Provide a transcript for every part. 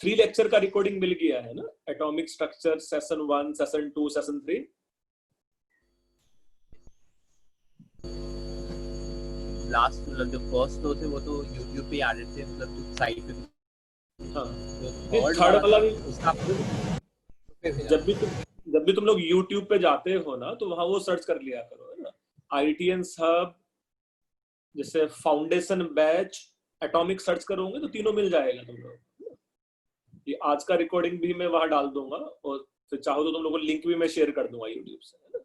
3 lecture का recording मिल गया है ना, atomic structure session 1, session 2, session 3। Last मतलब जो फर्स्ट 2 थे वो तो YouTube पे आ रहे थे, मतलब तो साइट पे। हाँ, थर्ड वाला भी उसका जब भी तुम लोग YouTube पे जाते हो ना, तो वहां वो सर्च कर लिया करो, है ना, IITians हब, जैसे फाउंडेशन बैच, एटॉमिक सर्च करोगे तो तीनों मिल जाएगा तुम लोग। ये आज का रिकॉर्डिंग भी मैं वहां डाल दूंगा, और फिर चाहो तो तुम लोगों को लिंक भी मैं शेयर कर दूंगा YouTube से, है ना।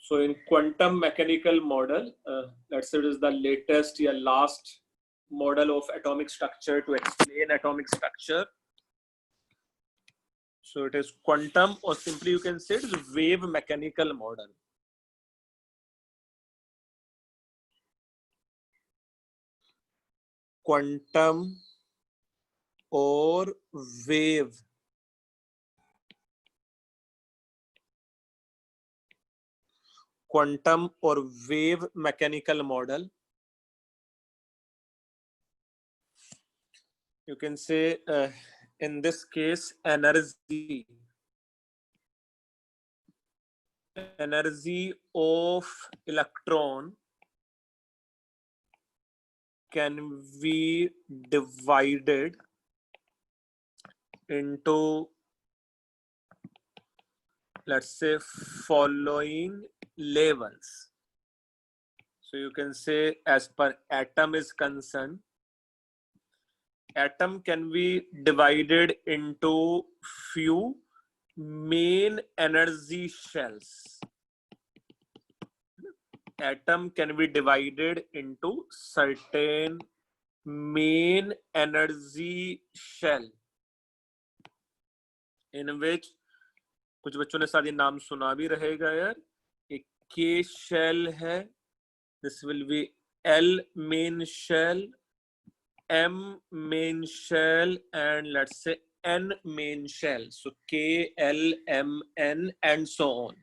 So in quantum mechanical model, let's say it is the latest or last model of atomic structure to explain atomic structure. So it is quantum, or simply you can say it is wave mechanical model. Quantum or wave mechanical model. You can say in this case energy of electron can be divided into, let's say, following levels. So you can say, as per atom is concerned, atom can be divided into few main energy shells. Atom can be divided into certain main energy shell, in which कुछ बच्चों ने शायद नाम सुना भी रहेगा यार, एक K shell है, this will be L main shell, M main shell, and let's say N main shell. So K, L, M, N and so on.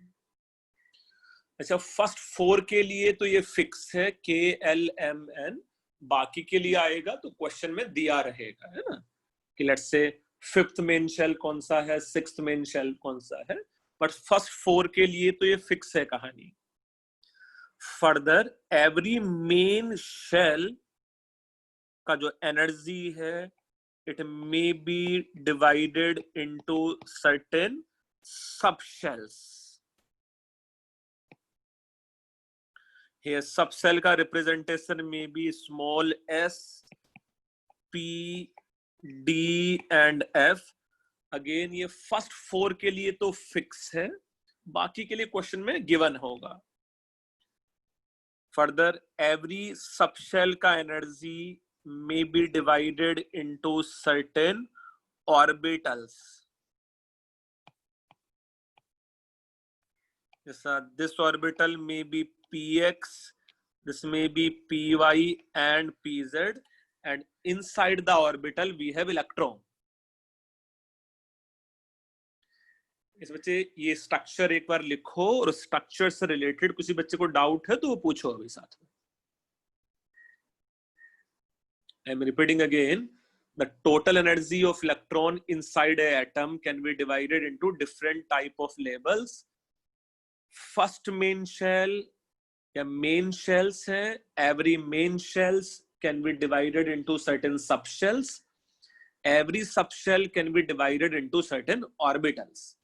अच्छा, फर्स्ट 4 के लिए तो ये फिक्स है, K, L, M, N। बाकी के लिए आएगा तो क्वेश्चन में दिया रहेगा, है ना, कि let's say 5th main shell कौन सा है, 6th मेन शेल कौन सा है, बट फर्स्ट 4 के लिए तो ये फिक्स है कहानी। फर्दर एवरी मेन शेल का जो एनर्जी है, it may be divided into certain sub shells. Here subcell का representation may be small s, p, d and f। Again ये फर्स्ट 4 के लिए तो फिक्स है, बाकी के लिए क्वेश्चन में गिवन होगा। फर्दर एवरी सबशेल का energy may be divided into certain orbitals। जैसा this orbital may be px, this may be py and pz, and inside the orbital we have electron। इस बच्चे ये स्ट्रक्चर एक बार लिखो, और स्ट्रक्चर से रिलेटेड किसी बच्चे को डाउट है तो वो पूछो अभी साथ में। I am repeating again, the total energy of electron inside a atom can be divided into different type of labels। First main shell या मेन शेल्स है, every main shells can be divided into certain sub shells, every sub shell can be divided into certain orbitals.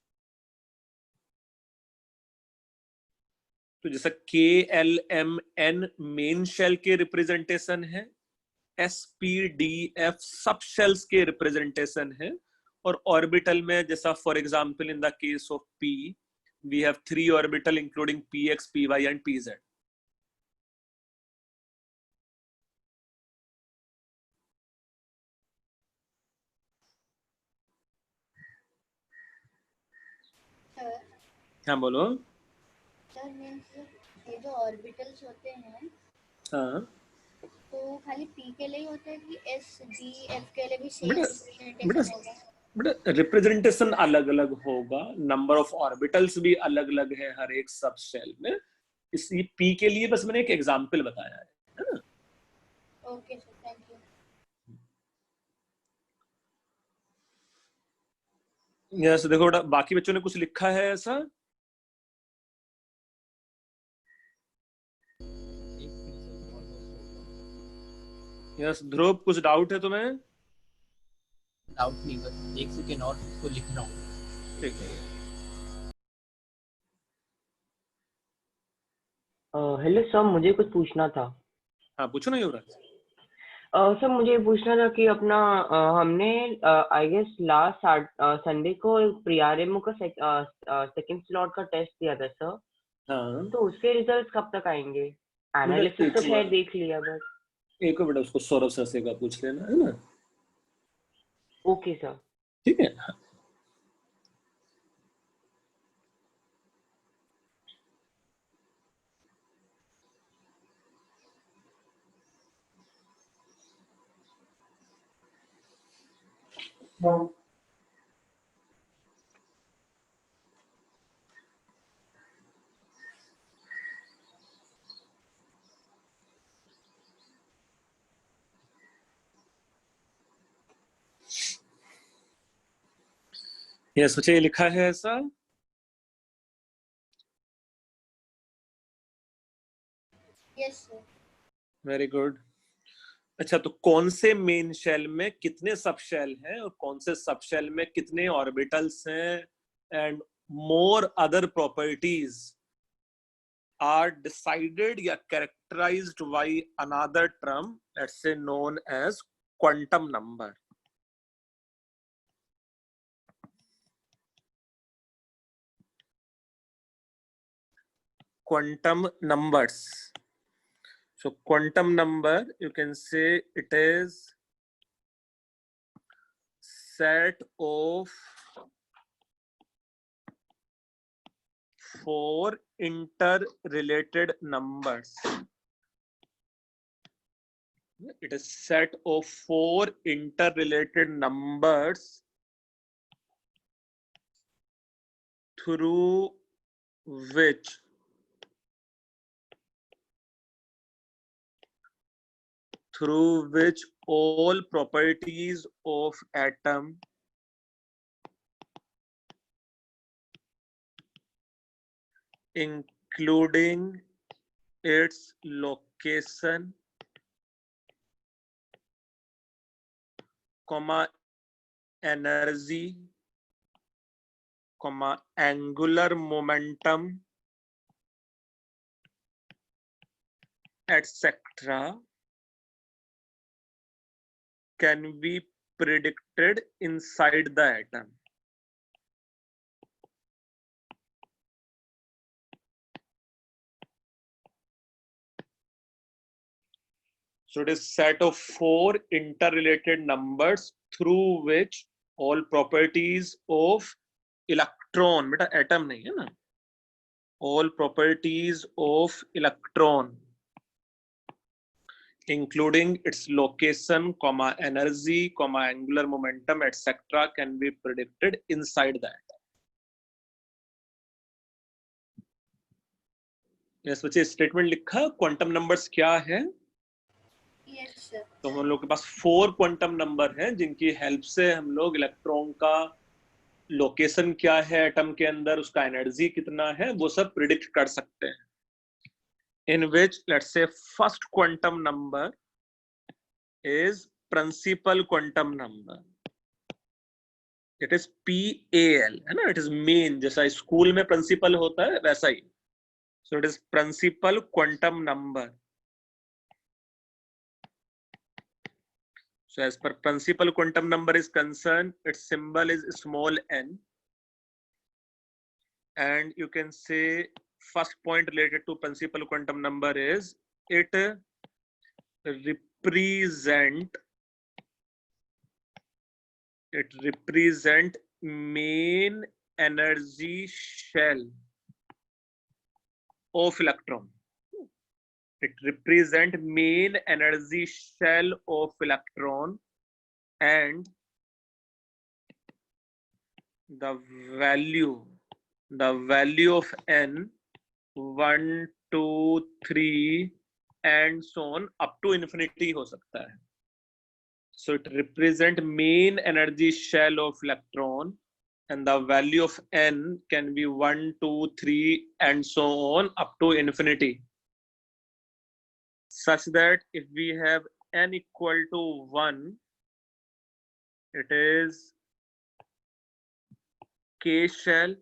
तो जैसा के L M N main shell के representation है, s p d f sub shells के representation है, और orbital में जैसा for example in the case of p we have 3 orbital including px, py and pz। हाँ बोलो सर। मींस ये जो ऑर्बिटल्स होते हैं, हाँ, तो खाली p के लिए होते हैं कि s, d, f के लिए भी सेम रिप्रेजेंटेशन होगा? बट रिप्रेजेंटेशन अलग अलग होगा, नंबर ऑफ ऑर्बिटल्स भी अलग अलग है हर एक सब शेल में। इस p के लिए बस मैंने एक एग्जांपल बताया है ना। Okay sir, thank you. Yes, देखो बेटा, बाकी बच्चों ने कुछ लिखा है ऐसा? यस ध्रुव, कुछ डाउट है तुम्हें? डाउट नहीं, बस एक सेकेंड और उसको लिख रहा हूँ। ठीक है। हेलो सर, मुझे कुछ पूछना था। हाँ पूछो ना युवराज। सर मुझे ये पूछना था कि अपना हमने आई गेस लास्ट संडे को प्रियारेमो का सेकंड स्लॉट का टेस्ट दिया था सर। हाँ तो उसके रिजल्ट्स कब तक आएंगे? बेटा एनालिसिस तो एक खैर बार, देख लिया बस। एक बार बेटा उसको सौरभ सर से एक बार पूछ लेना, है ना? Okay sir. ठीक है। ये सोचिए, लिखा है ऐसा? Yes sir. Very good. अच्छा, तो कौन से मेन शेल में कितने सब शेल हैं और कौन से सब शेल में कितने ऑर्बिटल्स हैं, and more other properties are decided या characterized by another term, let's say known as quantum number. Quantum numbers. So quantum number, you can say it is set of 4 interrelated numbers. It is set of 4 interrelated numbers through which all properties of atom including its location, comma, energy, comma, angular momentum, etc. can be predicted inside the atom. So it is set of 4 interrelated numbers through which all properties of electron, beta atom nahi hai na, all properties of electron including its location, comma, energy, comma, angular momentum, etc. can be predicted inside the atom. yes, बच्चे statement लिखा, quantum numbers क्या है? Yes sir. तो हम लोग के पास 4 quantum number हैं जिनकी हेल्प से हम लोग इलेक्ट्रॉन का लोकेशन क्या है एटम के अंदर, उसका एनर्जी कितना है, वो सब प्रिडिक्ट कर सकते हैं. In which let's say first quantum number is principal quantum number. It is PAL, है ना, इट इज मेन, जैसा स्कूल में प्रिंसिपल होता है वैसा ही. So it is principal quantum number. So as per principal quantum number is concerned, its symbol is small n, and you can say first point related to principal quantum number is it represent main energy shell of electron. It represent main energy shell of electron, and the value of n 1 2 3 and so on up to infinity हो सकता है. So it represent main energy shell of electron, and the value of n can be 1, 2, 3 and so on up to infinity, such that if we have n equal to 1, it is k shell.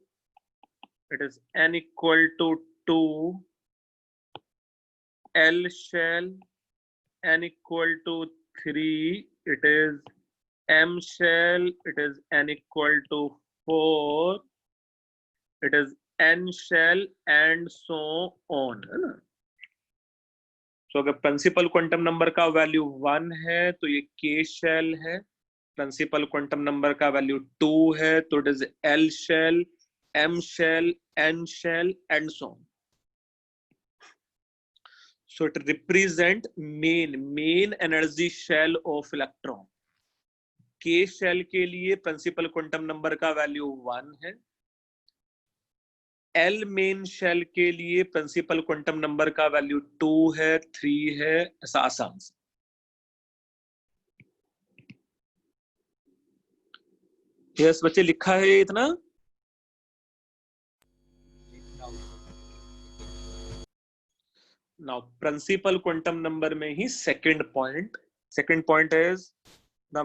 It is n equal to 2, L shell. N equal to 3, it is M shell. It is n equal to 4, it is N shell and so on, है ना। तो अगर principal quantum number का value 1 है तो ये K shell है, principal quantum number का वैल्यू 2 है तो it is L shell, M shell, N shell and so on. So it represent main energy shell of electron. K shell के लिए प्रिंसिपल क्वांटम नंबर का वैल्यू 1 है, L main shell के लिए principal quantum number का value 2 है, 3 है, ऐसा आसान से। यस बच्चे, लिखा है इतना। Now principal quantum number में ही second point is the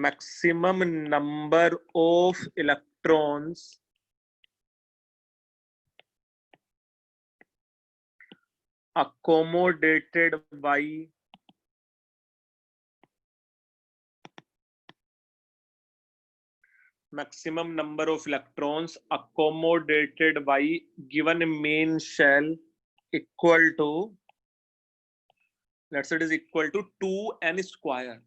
maximum number of electrons accommodated by maximum number of electrons accommodated by given main shell equal to, let's say it is equal to 2n square.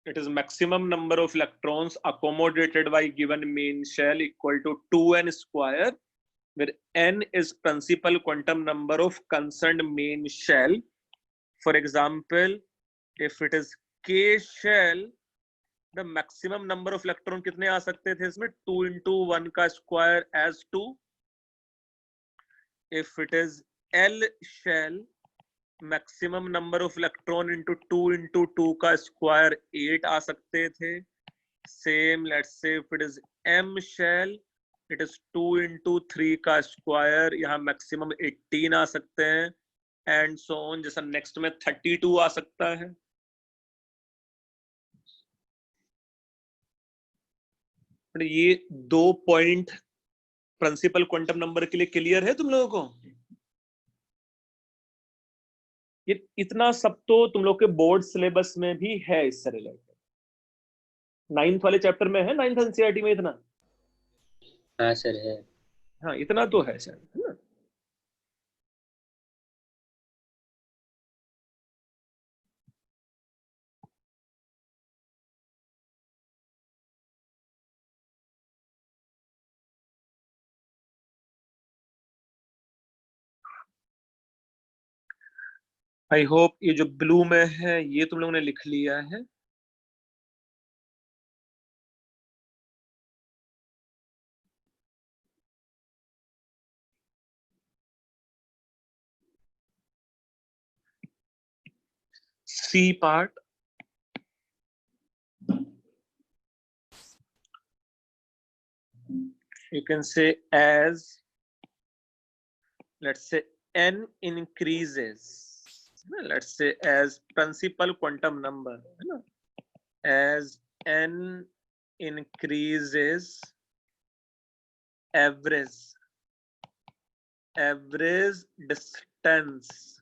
It is maximum number of electrons accommodated by given main shell equal to 2n square, where n is principal quantum number of concerned main shell. For example, if it is K shell, the maximum number of electron कितने आ सकते थे इसमें? 2 into 1 का square as 2. If it is L shell, maximum number of electron into 2 का square 8 आ सकते थे. Same, let's say if it is M shell, it is 2 into 3 का square, यहाँ maximum 18 आ सकते हैं and so on. जैसा next में 32 आ सकता है. ये 2 पॉइंट प्रिंसिपल क्वांटम नंबर के लिए क्लियर है तुम लोगों को? ये इतना सब तो तुम लोग के बोर्ड सिलेबस में भी है इससे रिलेटेड, 9th वाले चैप्टर में है, 9th एनसीईआरटी में इतना। हाँ सर है। हाँ इतना तो है सर, है ना। आई होप ये जो ब्लू में है ये तुम लोगों ने लिख लिया है। C part, you can say as, let's say n increases, let's say as principal quantum number, as n increases, average distance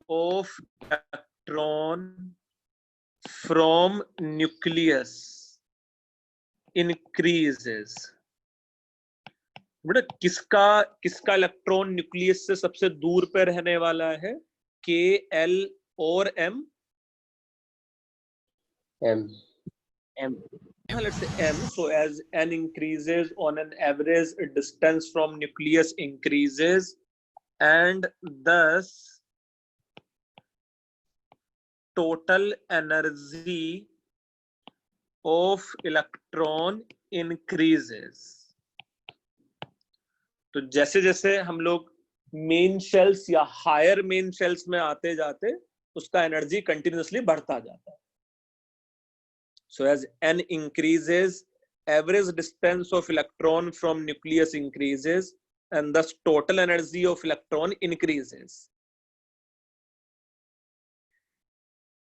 of electron from nucleus increases. बेटा किसका इलेक्ट्रॉन न्यूक्लियस से सबसे दूर पे रहने वाला है? के, एल और M? M. Let's say m. So as n increases, on an average distance from nucleus increases, and thus total energy of electron increases. तो जैसे जैसे हम लोग मेन शेल्स या हायर मेन शेल्स में आते जाते उसका एनर्जी कंटिन्यूअसली बढ़ता जाता है. So as n increases, average distance of electron from nucleus increases and thus total energy of electron increases.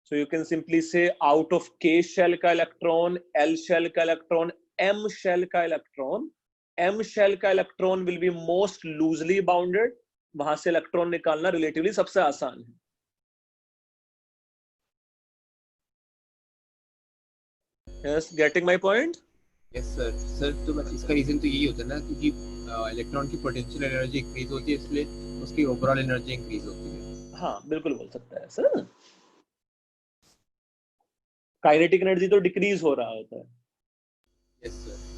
So you can simply say out of K shell का electron, L shell का electron, M shell का electron, M shell का electron will be most loosely bounded. वहां से electron निकालना relatively सबसे आसान है. Yes, getting my point? Yes sir. Sir तो बस इसका रीजन तो यही होता है ना, क्योंकि इलेक्ट्रॉन की पोटेंशियल एनर्जी इंक्रीज होती है, इसलिए उसकी ओवरऑल एनर्जी इंक्रीज होती है. हाँ बिल्कुल बोल सकता है सर. काइनेटिक एनर्जी तो डिक्रीज हो रहा होता है. Yes sir.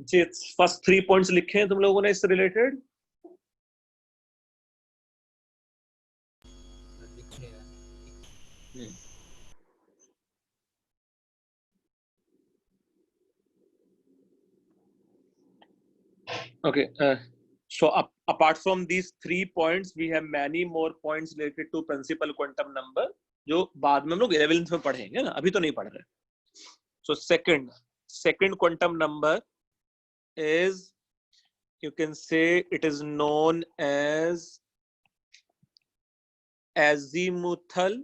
जी फर्स्ट 3 पॉइंट्स लिखे हैं तुम लोगों ने इससे related. Okay. So apart from these 3 points, we have many more points related to principal quantum number, जो बाद में हम लोग 11th में पढ़ेंगे ना, अभी तो नहीं पढ़ रहे. So second quantum number is, you can say it is known as azimuthal,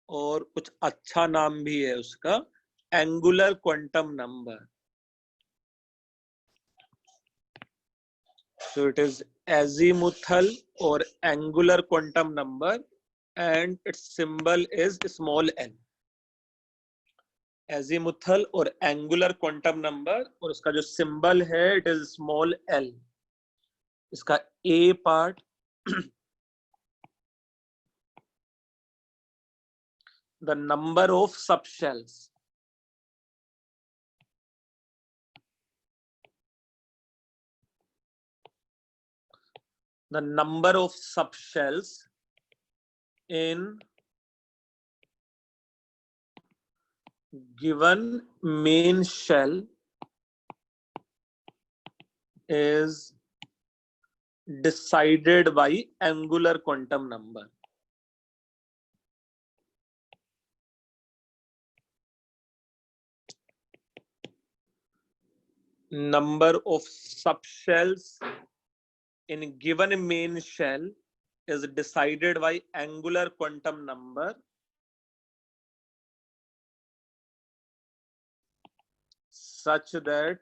और कुछ अच्छा नाम भी है उसका, angular quantum number. So it is azimuthal or angular quantum number and its symbol is small n. Azimuthal or angular quantum number और उसका जो symbol है it is small l. इसका A part the number of subshells. The number of subshells in given main shell is decided by angular quantum number. Number of subshells in given main shell is decided by angular quantum number such that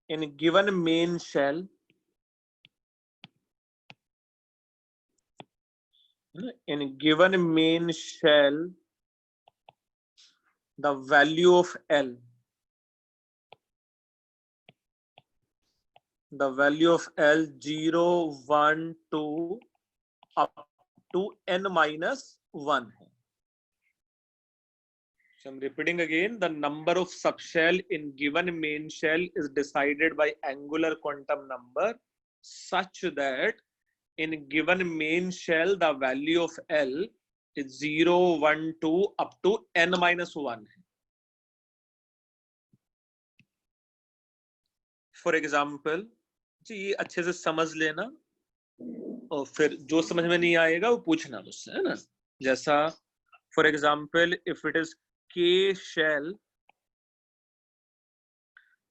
in given main shell the value of L the value of L 0, 1, 2 up to n minus 1 है. So I'm repeating again, the number of subshell in given main shell is decided by angular quantum number such that in given main shell the value of L is 0, 1, 2 up to n minus 1 है. For example, जी ये अच्छे से समझ लेना और फिर जो समझ में नहीं आएगा वो पूछना मुझसे, है ना. जैसा for example, if it is K shell,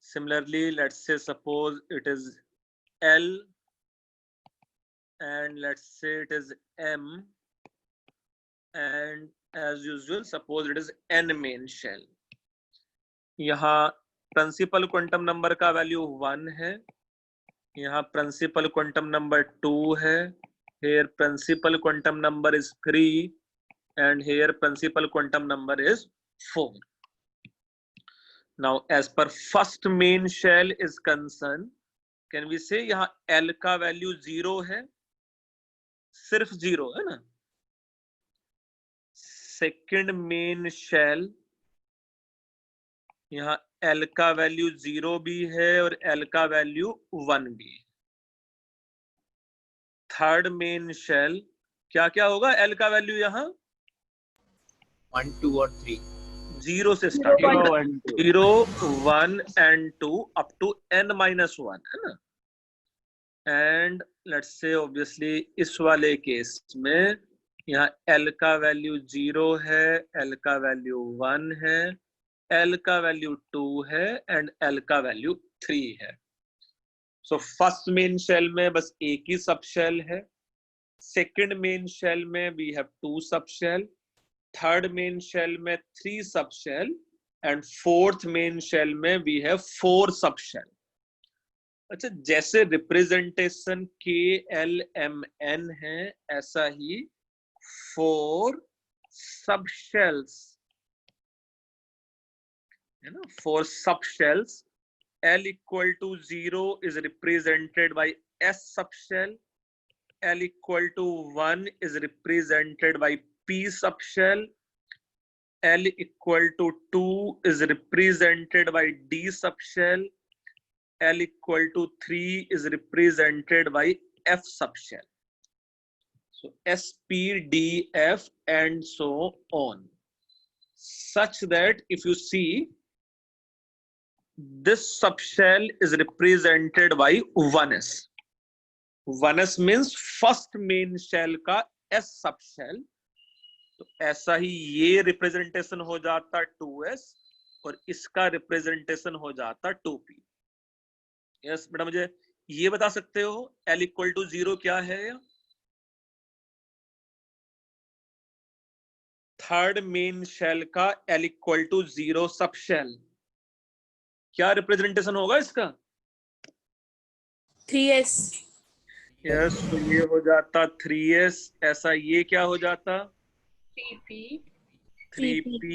similarly let's say suppose it is L and let's say it is M, and as usual suppose it is N main shell. यहाँ प्रिंसिपल क्वांटम नंबर का value 1 है, यहाँ principal quantum number 2 है, here principal quantum number is 3 and here principal quantum number is 4. Now as per first main shell is concerned, can we say यहाँ L का value 0 है, सिर्फ 0 है ना. सेकंड मेन शेल यहाँ L का value 0 भी है और L का वैल्यू 1 भी है. थर्ड मेन शेल, क्या क्या होगा एल का वैल्यू यहाँ 1, 2 और 3. 0 से स्टार्ट 0, होगा, 1, 2. 0 1 एंड 2 अप टू n-1 है ना। एंड लेट्स से ऑब्वियसली इस वाले केस में यहाँ L का वैल्यू 0 है, L का वैल्यू 1 है, L का वैल्यू 2 है एंड L का वैल्यू 3 है। सो फर्स्ट मेन शेल में बस एक ही सब शेल है, सेकंड मेन शेल में we have 2 subshell, third main shell में 3 subshell and fourth main shell में वी हैव 4 सब शेल। अच्छा, जैसे रिप्रेजेंटेशन के एल एम एन है, ऐसा ही 4 सब शेल्स है ना, 4 सब shells. L equal to 0 is represented by S subshell. L equal to 1 is represented by P subshell. L equal to 2 is represented by D subshell. L equal to 3 is represented by F subshell. So S, P, D, F and so on. Such that if you see, this subshell is represented by 1s. 1s means first main shell का S subshell. तो ऐसा ही ये representation हो जाता 2s और इसका representation हो जाता 2p. यस बेटा, मुझे ये बता सकते हो L इक्वल टू 0 क्या है? थर्ड मेन शेल का L इक्वल टू 0 सब शेल, क्या रिप्रेजेंटेशन होगा इसका? 3s. यस, तो ये हो जाता 3s, ऐसा ये क्या हो जाता 3p. 3p,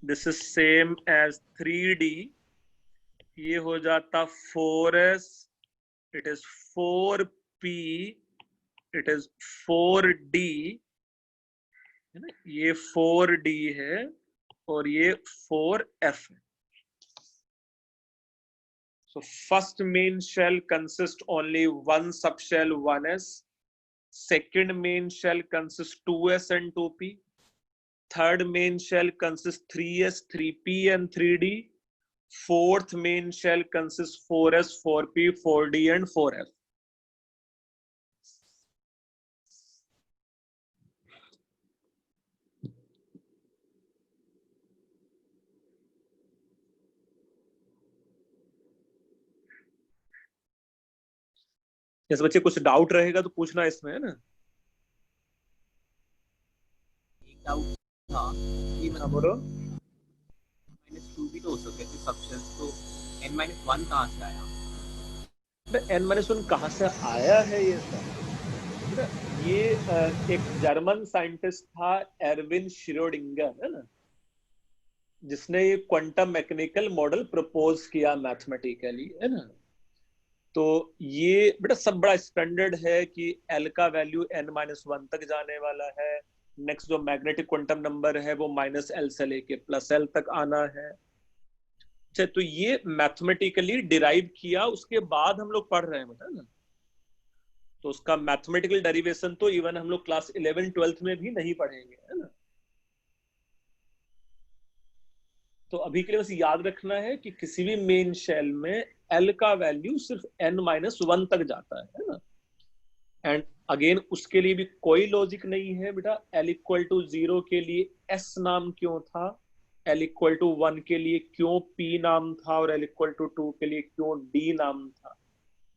this is same as 3d, ये हो जाता 4s, it is 4p, it is 4d है ना, ये 4d है और ये 4f है. So first main shell consists only one subshell 1s, second main shell consists 2s and 2p, third main shell consists 3s, 3p and 3d, fourth main shell consists 4s, 4p, 4d and 4f. जैसे बच्चे कुछ doubt रहेगा तो पूछना इसमें, है ना। एक डाउट था कि मतलब बोलो। -2 भी तो हो सकते थे सबशेल्स, तो n-1 कहाँ से आया? n-1 कहाँ से आया है ये सब? ये एक जर्मन साइंटिस्ट था एरविन श्रोडिंगर, है ना, जिसने ये क्वांटम मैकेनिकल मॉडल प्रपोज किया मैथमेटिकली, है ना। तो ये बेटा सब बड़ा स्टैंडर्ड है कि L का वैल्यू n-1 तक जाने वाला है, नेक्स्ट जो मैग्नेटिक क्वांटम नंबर है वो -L से लेके +L तक आना है। अच्छा, तो ये मैथमेटिकली डिराइव किया, उसके बाद हम लोग पढ़ रहे हैं बेटा ना। तो उसका मैथमेटिकल डेरिवेशन तो इवन हम लोग क्लास 11-12 में भी नहीं पढ़ेंगे, है ना। तो अभी के लिए बस याद रखना है कि किसी भी मेन शेल में L का वैल्यू सिर्फ n-1 तक जाता है ना। एंड अगेन उसके लिए भी कोई लॉजिक नहीं है बेटा। L इक्वल टू 0 के लिए S नाम क्यों था, L इक्वल टू 1 के लिए क्यों P नाम था और L इक्वल टू 2 के लिए क्यों D नाम था।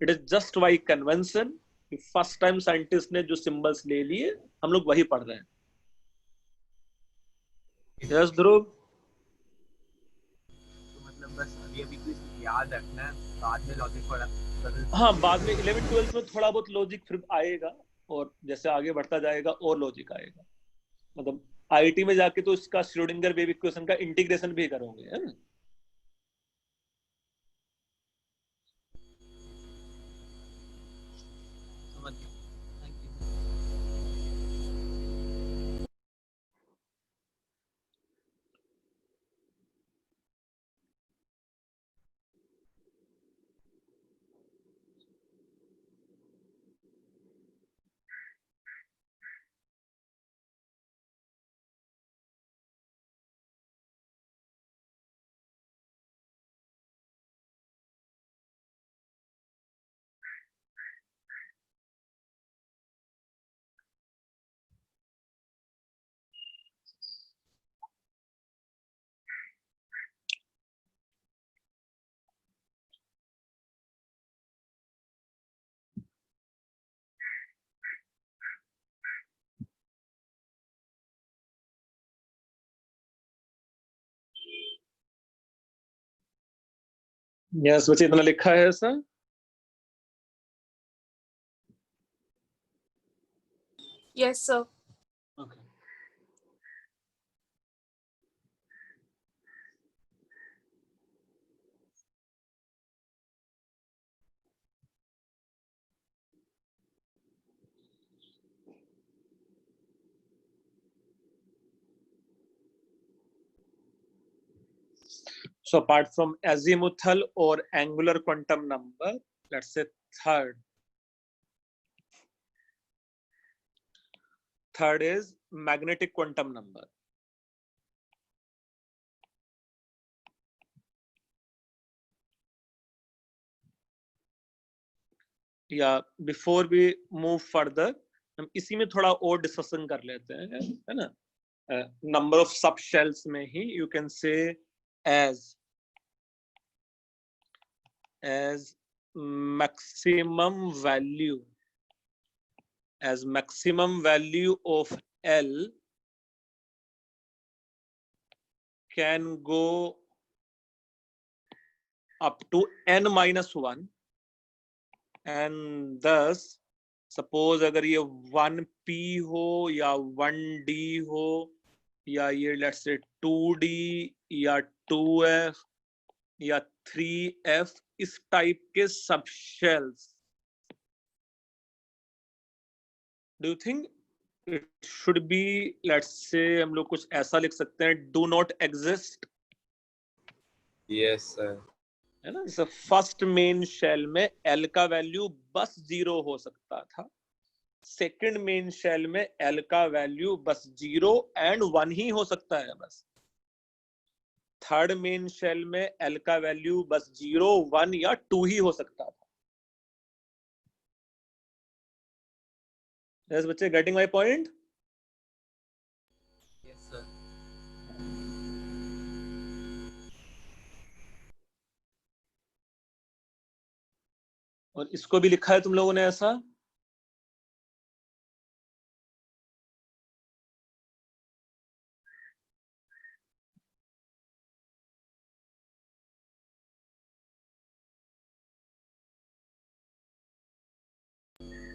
It is just by convention. First time scientist ने जो सिंबल्स ले लिए हम लोग वही पढ़ रहे हैं। यस ध्रुव। तो मतलब बस अभी कुछ याद रखना है, बाद में लॉजिक पढ़ा। हाँ, बाद में 11-12 में थोड़ा बहुत लॉजिक फिर आएगा और जैसे आगे बढ़ता जाएगा और लॉजिक आएगा। मतलब आईटी में जाके तो इसका श्रोडिंगर वेव इक्वेशन का इंटीग्रेशन भी करोगे, है ना। समझ गया, थैंक यू। यस बच्चे, इतना लिखा है ऐसा? Yes, sir. Okay. So apart from azimuthal or angular quantum number, let's say third is magnetic quantum number. या बिफोर वी मूव फर्दर हम इसी में थोड़ा और डिस्कशन कर लेते हैं, है ना? नंबर ऑफ सब शेल्स में ही you can say as maximum value of L can go up to n-1 and thus suppose अगर ये 1p हो या 1d हो या ये let's say 2d या 2f या 3f, इस टाइप के सब shells, do you think it should B, let's say हम लोग कुछ ऐसा लिख सकते हैं, do not exist? Yes, sir. है ना? जैसे फर्स्ट मेन शेल में एल का वैल्यू बस 0 हो सकता था, सेकंड मेन शेल में एल का वैल्यू बस 0 एंड 1 ही हो सकता है बस, थर्ड मेन शेल में एल का वैल्यू बस 0, 1 या 2 ही हो सकता था। यस बच्चे, getting my point? Yes, sir. और इसको भी लिखा है तुम लोगों ने ऐसा?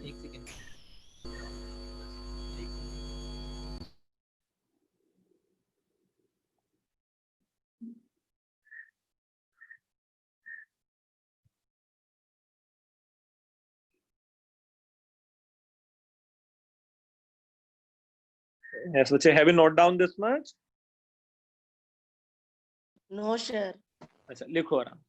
एक सेकंड। Yes, बच्चे, have you note down this much? No, sir. अच्छा, लिखो आराम।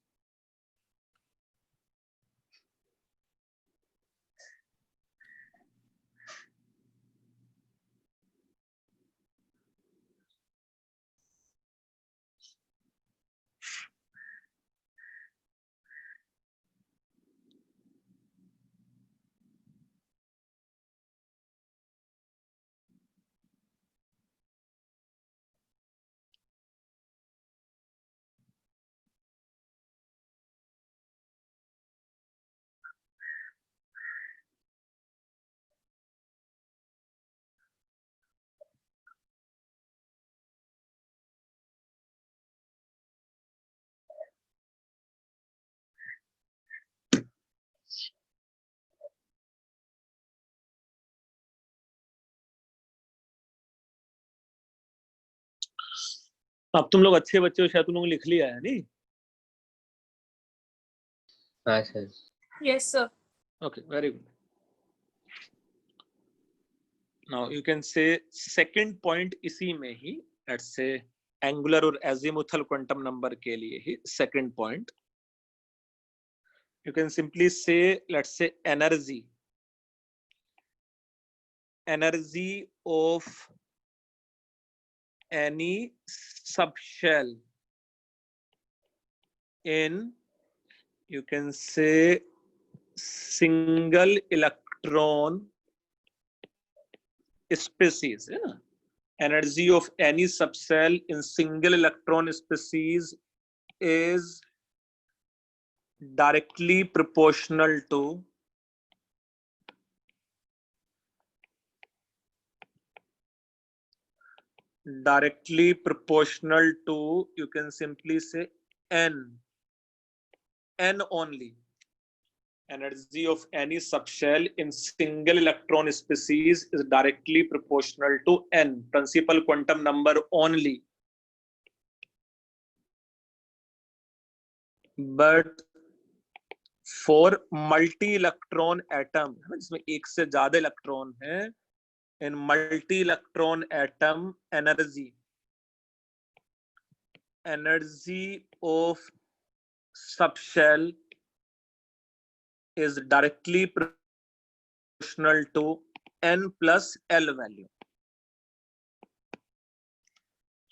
अब तुम लोग अच्छे बच्चे हो, शायद तुम लोग लिख लिया है नहीं? हाँ sir. Yes, sir. Okay, very good. Now you can say second point इसी में ही, let's say angular और azimuthal quantum number के लिए ही second point, you can simply say, let's say energy of any subshell in, you can say, single electron species, yeah? Energy of any subshell in single electron species is directly proportional to you can simply say n n only. Energy of any subshell in single electron species is directly proportional to n, principal quantum number only. But for multi-electron atom, जिसमें एक से ज्यादा electron है, in multi-electron atom energy of subshell is directly proportional to n plus L value.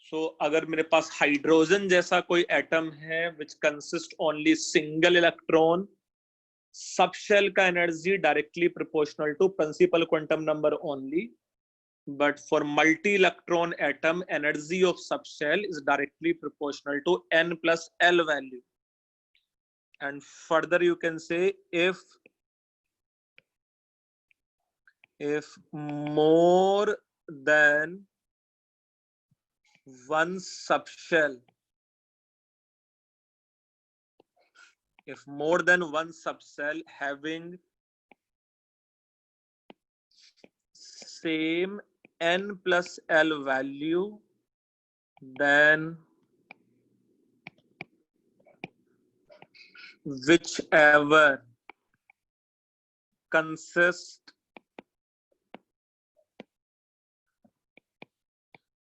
So अगर मेरे पास hydrogen जैसा कोई atom है which consist only single electron, subshell का energy directly proportional to principal quantum number only. But for multi-electron atom, energy of subshell is directly proportional to n plus L value. And further you can say if more than one subshell, having same n plus L value, then whichever consists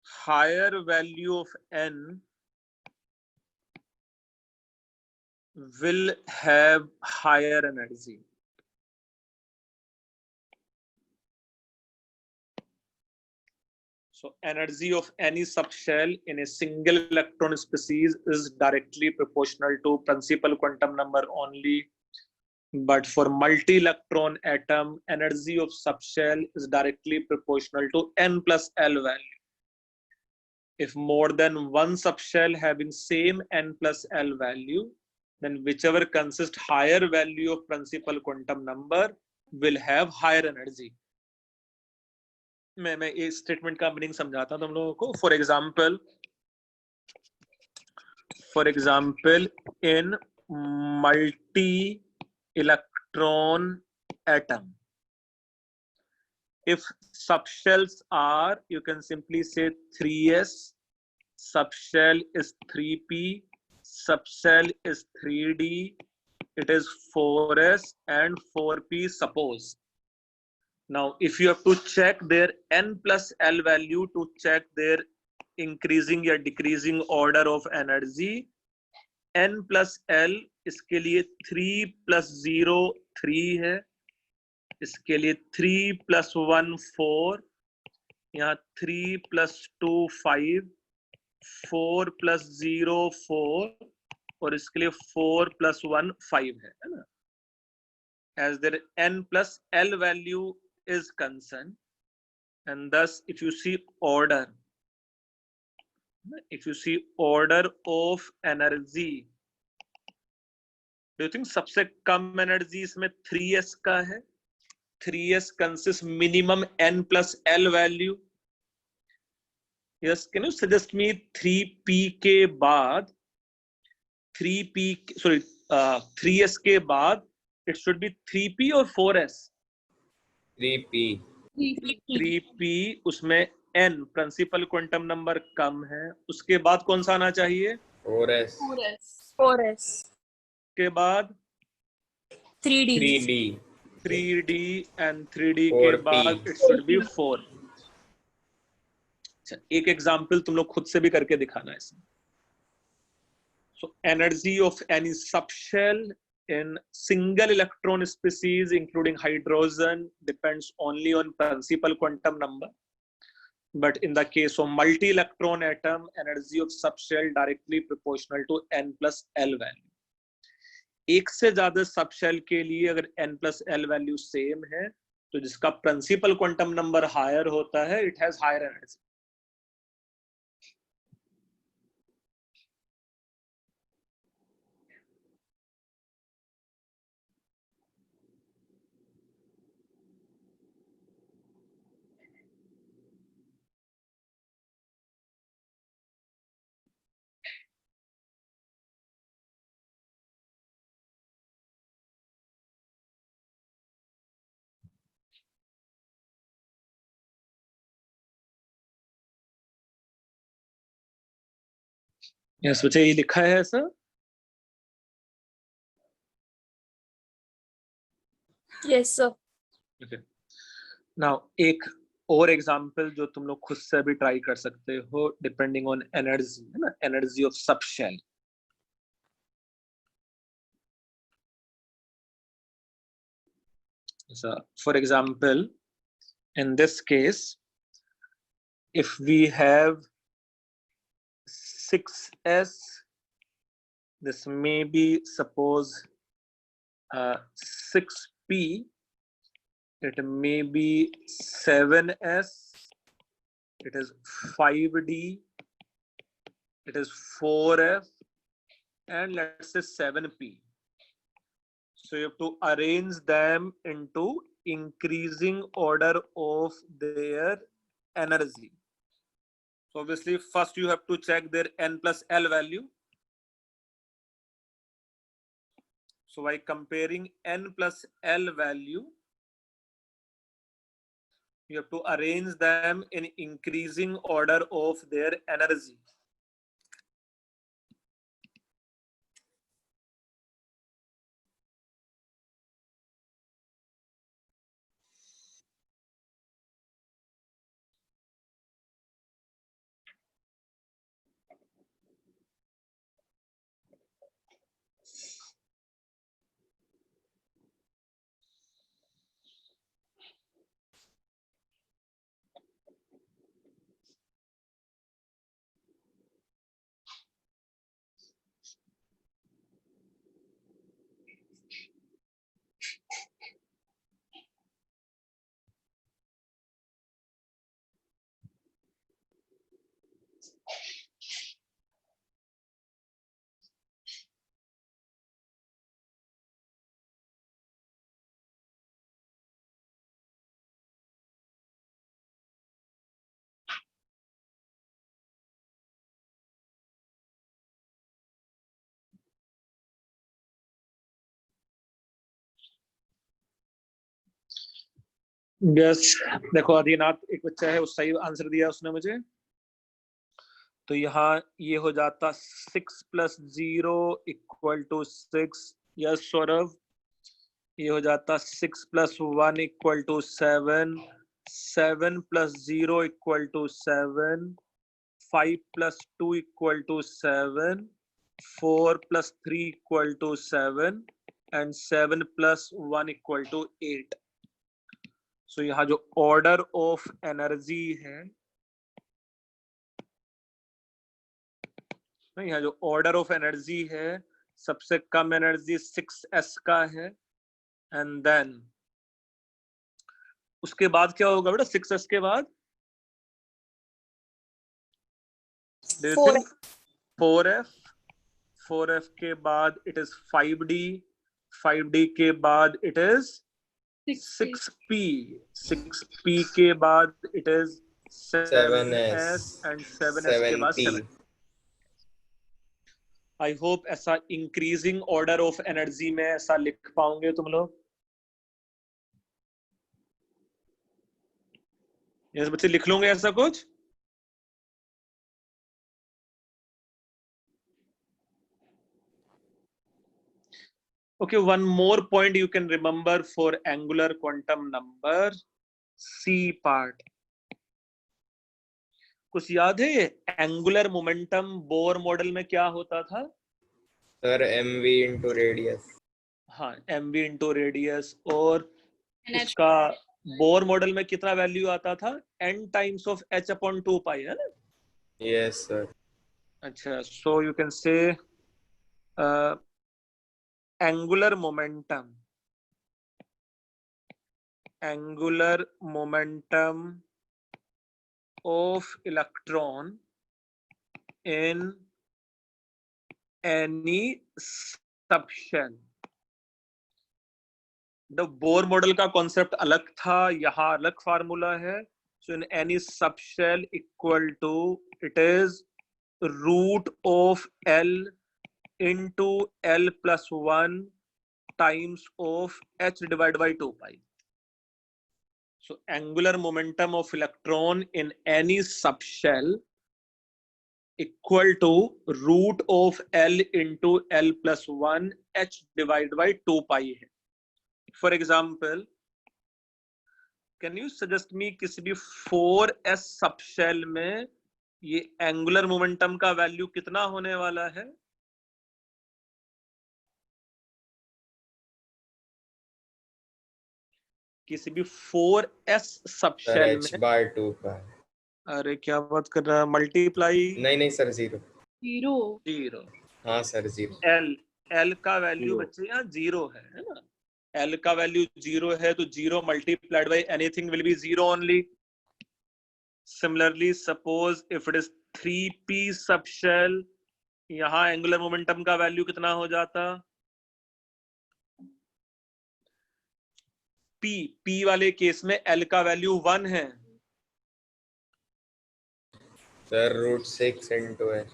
higher value of n will have higher energy. So energy of any subshell in a single electron species is directly proportional to principal quantum number only. But for multi-electron atom, energy of subshell is directly proportional to n plus L value. If more than one subshell having same n plus L value, then whichever consists higher value of principal quantum number will have higher energy. मैं इस statement का meaning समझाता हूं तुम लोगों को. For example, in multi-electron atom, if subshells are, you can simply say 3s, subshell is 3p, subshell is 3d, it is 4s and 4p, suppose. Now, if you have to check their n plus L value to check their increasing or decreasing order of energy, n plus L इसके लिए 3 plus 0 3 है, इसके लिए 3 plus 1 4, यहाँ 3 plus 2 5, 4 plus 0 4 और इसके लिए 4 plus 1 5 है ना. As their n plus L value is concerned, and thus if you see order of energy, do you think सबसे कम एनर्जी इसमें 3s का है? 3s consists minimum n plus L value. Yes, can you suggest me 3p के बाद 3s के बाद it should be 3p or 4s? 3p. 3p, उसमें n principal quantum number कम है, उसके बाद कौन सा आना चाहिए? 4s. 4s. के बाद 3d. 3d. and 3d 4p. के बाद it should be 4. अच्छा, एक एग्जांपल तुम लोग खुद से भी करके दिखाना है इसमें. So energy of any subshell in single electron species including hydrogen depends only on principal quantum number, but in the case of multi-electron atom, energy of subshell directly proportional to n plus L value. एक से ज्यादा subshell के लिए अगर n plus L value same है तो जिसका principal quantum number higher होता है, it has higher energy. Yes बच्चे, ये लिखा है ऐसा? Yes, sir. ओके, नाउ एक और एग्जांपल जो तुम लोग खुद से भी ट्राई कर सकते हो, डिपेंडिंग ऑन एनर्जी, है ना, energy of subshell. So, for example, in this case, if we have 6s, this may be, suppose, 6p, it may be 7s, it is 5d, it is 4f, and let's say 7p. So you have to arrange them into increasing order of their energy. So obviously first you have to check their n plus l value. So by comparing n plus l value, you have to arrange them in increasing order of their energy. Yes, देखो आदिनाथ एक बच्चा है, उस सही answer दिया उसने मुझे. तो यहाँ ये हो जाता 6 + 0 = 6. यस सौरभ, ये हो जाता 6 + 1 = 7, 7 + 0 = 7, 5 + 2 = 7, 4 + 3 = 7, and 7 + 1 = 8. सो यहाँ जो ऑर्डर ऑफ एनर्जी है, यहाँ जो ऑर्डर ऑफ एनर्जी है, सबसे कम एनर्जी 6s का है, एंड देन उसके बाद क्या होगा बेटा? 6s के बाद 4F. 4f, 4f के बाद it is 5d, 5d के बाद it is 6p, 6p के बाद it is 7s, and 7s के बाद 7. आई होप ऐसा इंक्रीजिंग ऑर्डर ऑफ एनर्जी में ऐसा लिख पाओगे तुम लोग. यस बच्चे, लिख लोगे ऐसा कुछ? Okay, one more point you can remember for angular quantum number, C part. कुछ याद है ये एंगुलर मोमेंटम बोर मॉडल में क्या होता था? Sir mv into radius. हाँ, mv into radius. और उसका बोर मॉडल में कितना वैल्यू आता था? n times of h/2 है ना? Yes sir. अच्छा, so you can say angular momentum of electron in any subshell. The Bohr model का कॉन्सेप्ट अलग था, यहाँ अलग फार्मूला है. So in any subshell equal to, it is root of L into L plus 1 times of h divided by 2 pi. So angular momentum of electron in any subshell equal to root of L into L plus 1 H divide by 2 pi है। For example, can you suggest me किसी भी 4s subshell में ये angular momentum का value कितना होने वाला है? किसी भी 4s सर सबशेल h में, बाय 2 का है। अरे क्या बात कर रहा है, मल्टीप्लाई नहीं सर 0। जीरो। हाँ सर 0। एल का वैल्यू Zero. बच्चे यहाँ जीरो है ना? एल का वैल्यू जीरो है तो zero multiplied by anything will be zero only. Similarly suppose if it is 3p subshell, यहाँ एंगुलर मोमेंटम का वैल्यू कितना हो जाता? p वाले केस में L का वैल्यू 1 है। Sir √6 into h।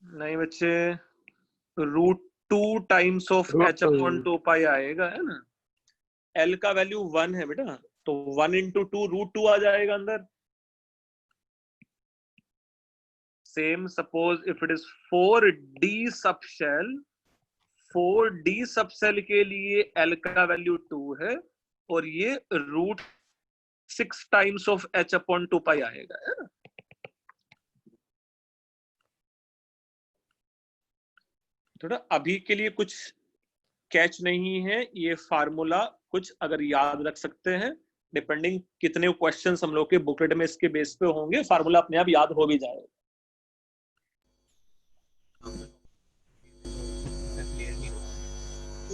नहीं बच्चे, √2 टाइम्स ऑफ h अपॉन 2 पाई आएगा, है ना? L का वैल्यू 1 है बेटा, तो 1 इंटू 2 √2 आ जाएगा अंदर। Same suppose if it is 4d subshell, 4d subshell के लिए L का वैल्यू 2 है और ये √6 टाइम्स ऑफ h अपॉन 2 पाई आएगा, है ना? थोड़ा अभी के लिए कुछ कैच नहीं है, ये फार्मूला कुछ अगर याद रख सकते हैं, डिपेंडिंग कितने क्वेश्चंस हम लोग के बुकलेट में इसके बेस पे होंगे, फार्मूला अपने आप याद हो भी जाएगा।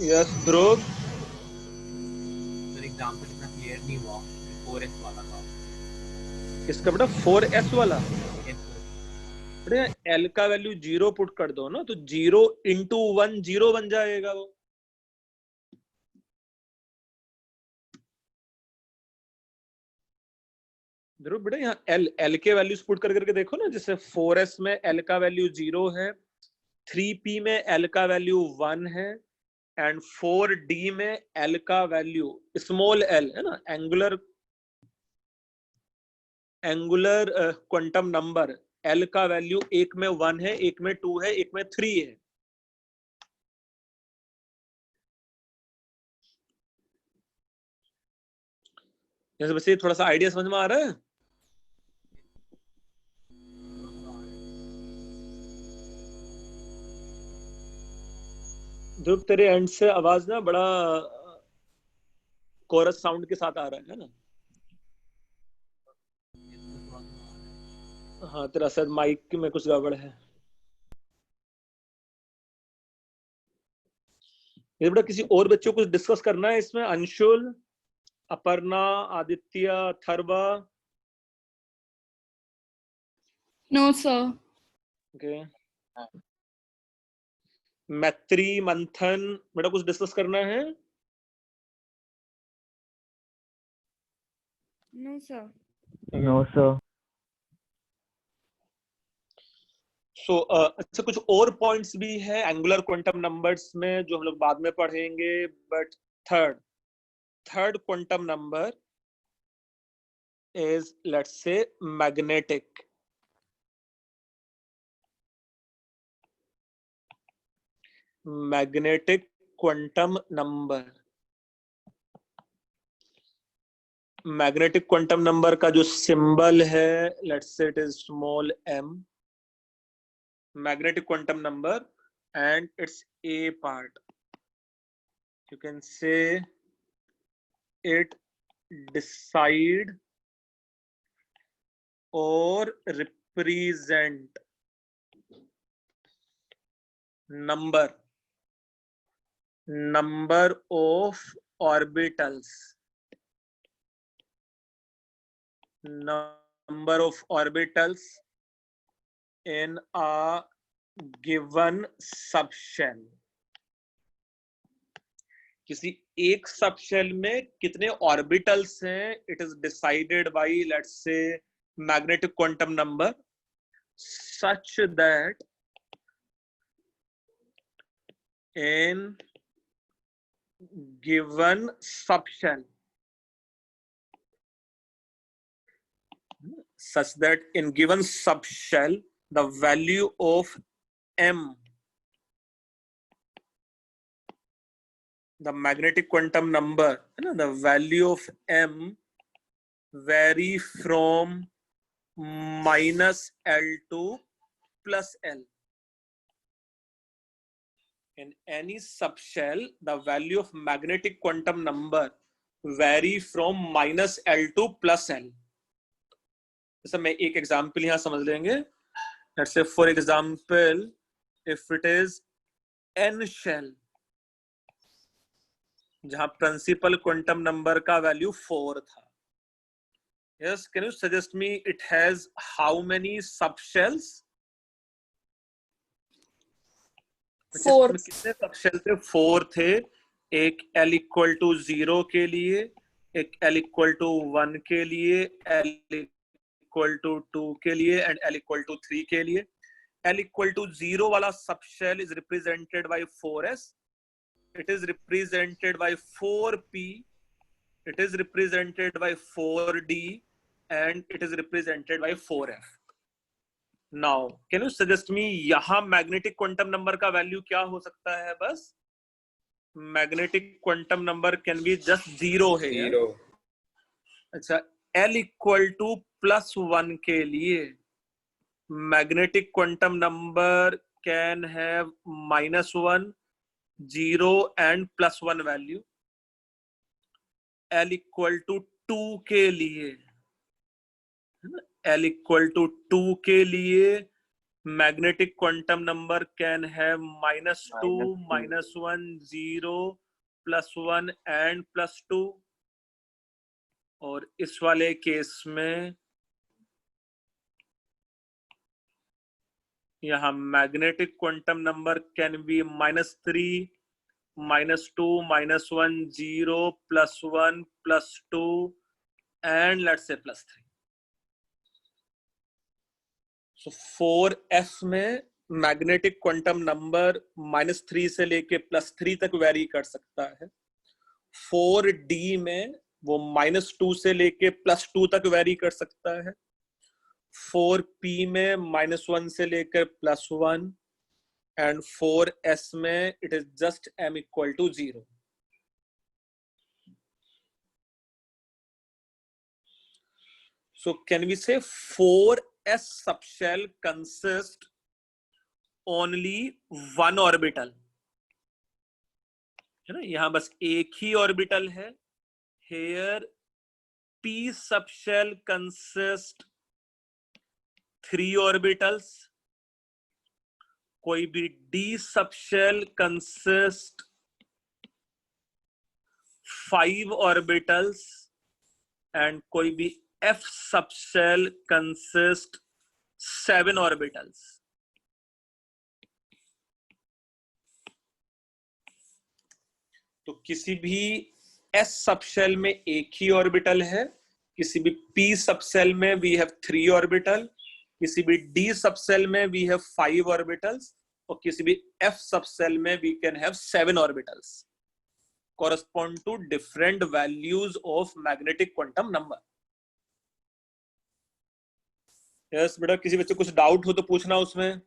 यस ध्रुव, सर एग्जांपल इतना क्लियर नहीं हुआ 4s वाला था। इसका बेटा 4s वाला Yes, sir. बेटा L का वैल्यू 0 पुट कर दो ना, तो 0 इंटू 1 0 बन जाएगा वो। ध्रुव बेटा यहाँ L के वैल्यूज पुट करके देखो ना, जैसे 4s में L का वैल्यू 0 है, 3p में L का वैल्यू 1 है एंड 4d में L का वैल्यू स्मॉल l है ना, एंगुलर क्वांटम नंबर L का वैल्यू एक में 1 है, एक में 2 है, एक में 3 है। जैसे बस ये थोड़ा सा आइडिया समझ में आ रहा है? ध्रुव तेरे एंड से आवाज ना बड़ा कोरस साउंड के साथ आ रहा है ना? हाँ तेरा शायद माइक में कुछ गड़बड़ है। ये बेटा किसी और बच्चों को कुछ डिस्कस करना है इसमें? अंशुल, अपर्णा, आदित्य, थर्बा? No, sir. Okay. Maitri, Manthan, बेटा कुछ डिस्कस करना है? No, sir. No sir. So अच्छा, कुछ और पॉइंट्स भी है एंगुलर क्वांटम नंबर्स में जो हम लोग बाद में पढ़ेंगे, but third quantum number is, let's say, magnetic quantum number। Magnetic quantum number का जो सिंबल है, let's say it is small m, magnetic quantum number, and it's a part, you can से it decide or represent number of orbitals, in a given subshell। किसी एक subshell में कितने orbitals हैं, it is decided by, let's say, magnetic quantum number such that in given subshell the value of m, the magnetic quantum number, the value of m vary from minus L to plus L. In any subshell, the value of magnetic quantum number vary from minus L to plus L. जैसे मैं एक example यहां समझ लेंगे. Let's say for example, if it is n shell, जहां principal quantum number का value 4 था. Yes, can you suggest me it has how many subshells? 4. कितने सबशेल थे? 4 थे. एक L इक्वल टू 0 के लिए, एक L इक्वल टू 1 के लिए, L इक्वल टू 2 के लिए एंड L इक्वल टू 3 के लिए. L इक्वल टू 0 वाला subshell is represented by 4s. It is represented by 4p. It is represented by 4d and it is represented by 4f. Now, can you suggest me यहाँ magnetic quantum number का value क्या हो सकता है? बस magnetic quantum number can be just 0 है. 0. अच्छा, L equal two plus 1 के लिए magnetic quantum number can have -1, 0 and +1 value. L equal to 2 के लिए, L इक्वल टू 2 के लिए magnetic quantum number can have -2, -1, 0, +1 and +2. और इस वाले केस में यहाँ magnetic quantum number can be -3, -2, -1, 0, +1, +2 and let's say +3. So 4f में मैग्नेटिक क्वांटम नंबर -3 से लेके +3 तक वेरी कर सकता है. 4d में वो -2 से लेके +2 तक वेरी कर सकता है. 4p में -1 से लेकर +1 and 4s में it is just m equal to 0. So can we say 4s subshell consist only one orbital? है ना, यहां बस एक ही ऑर्बिटल है. Here p subshell consist 3 orbitals. कोई भी d subshell consist 5 orbitals and कोई भी f subshell consist 7 orbitals. तो किसी भी s सबसेल में एक ही ऑर्बिटल है, किसी भी p सबसेल में we have 3 ऑर्बिटल, किसी भी d सबसेल में we have 5 ऑर्बिटल्स और किसी भी f सबसेल में we can have 7 orbitals correspond to different values of magnetic quantum number. Yes बेटा, किसी बच्चे कुछ डाउट हो तो पूछना उसमें.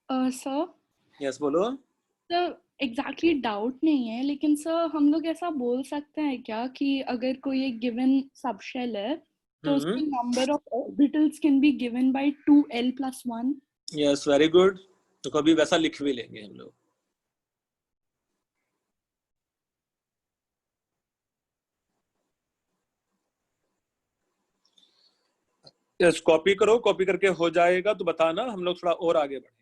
सर यस बोलो. सर एग्जैक्टली डाउट नहीं है, लेकिन सर हम लोग ऐसा बोल सकते हैं क्या कि अगर कोई एक गिवन सबशेल है तो उसकी number of orbitals can be given by 2l+1? Yes, very good. तो कभी वैसा लिख भी लेंगे हम लोग. यस, कॉपी करो. कॉपी करके हो जाएगा तो बताना, हम लोग थोड़ा और आगे बढ़े.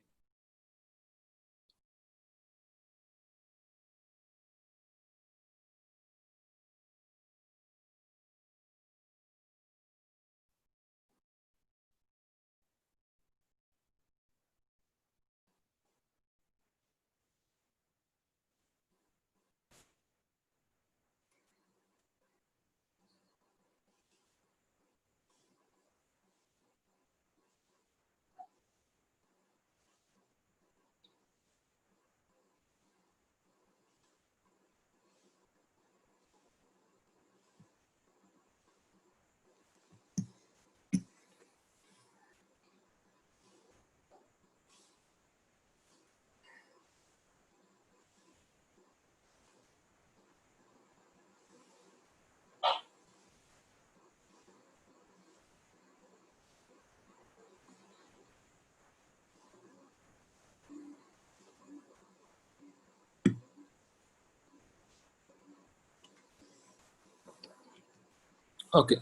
Okay.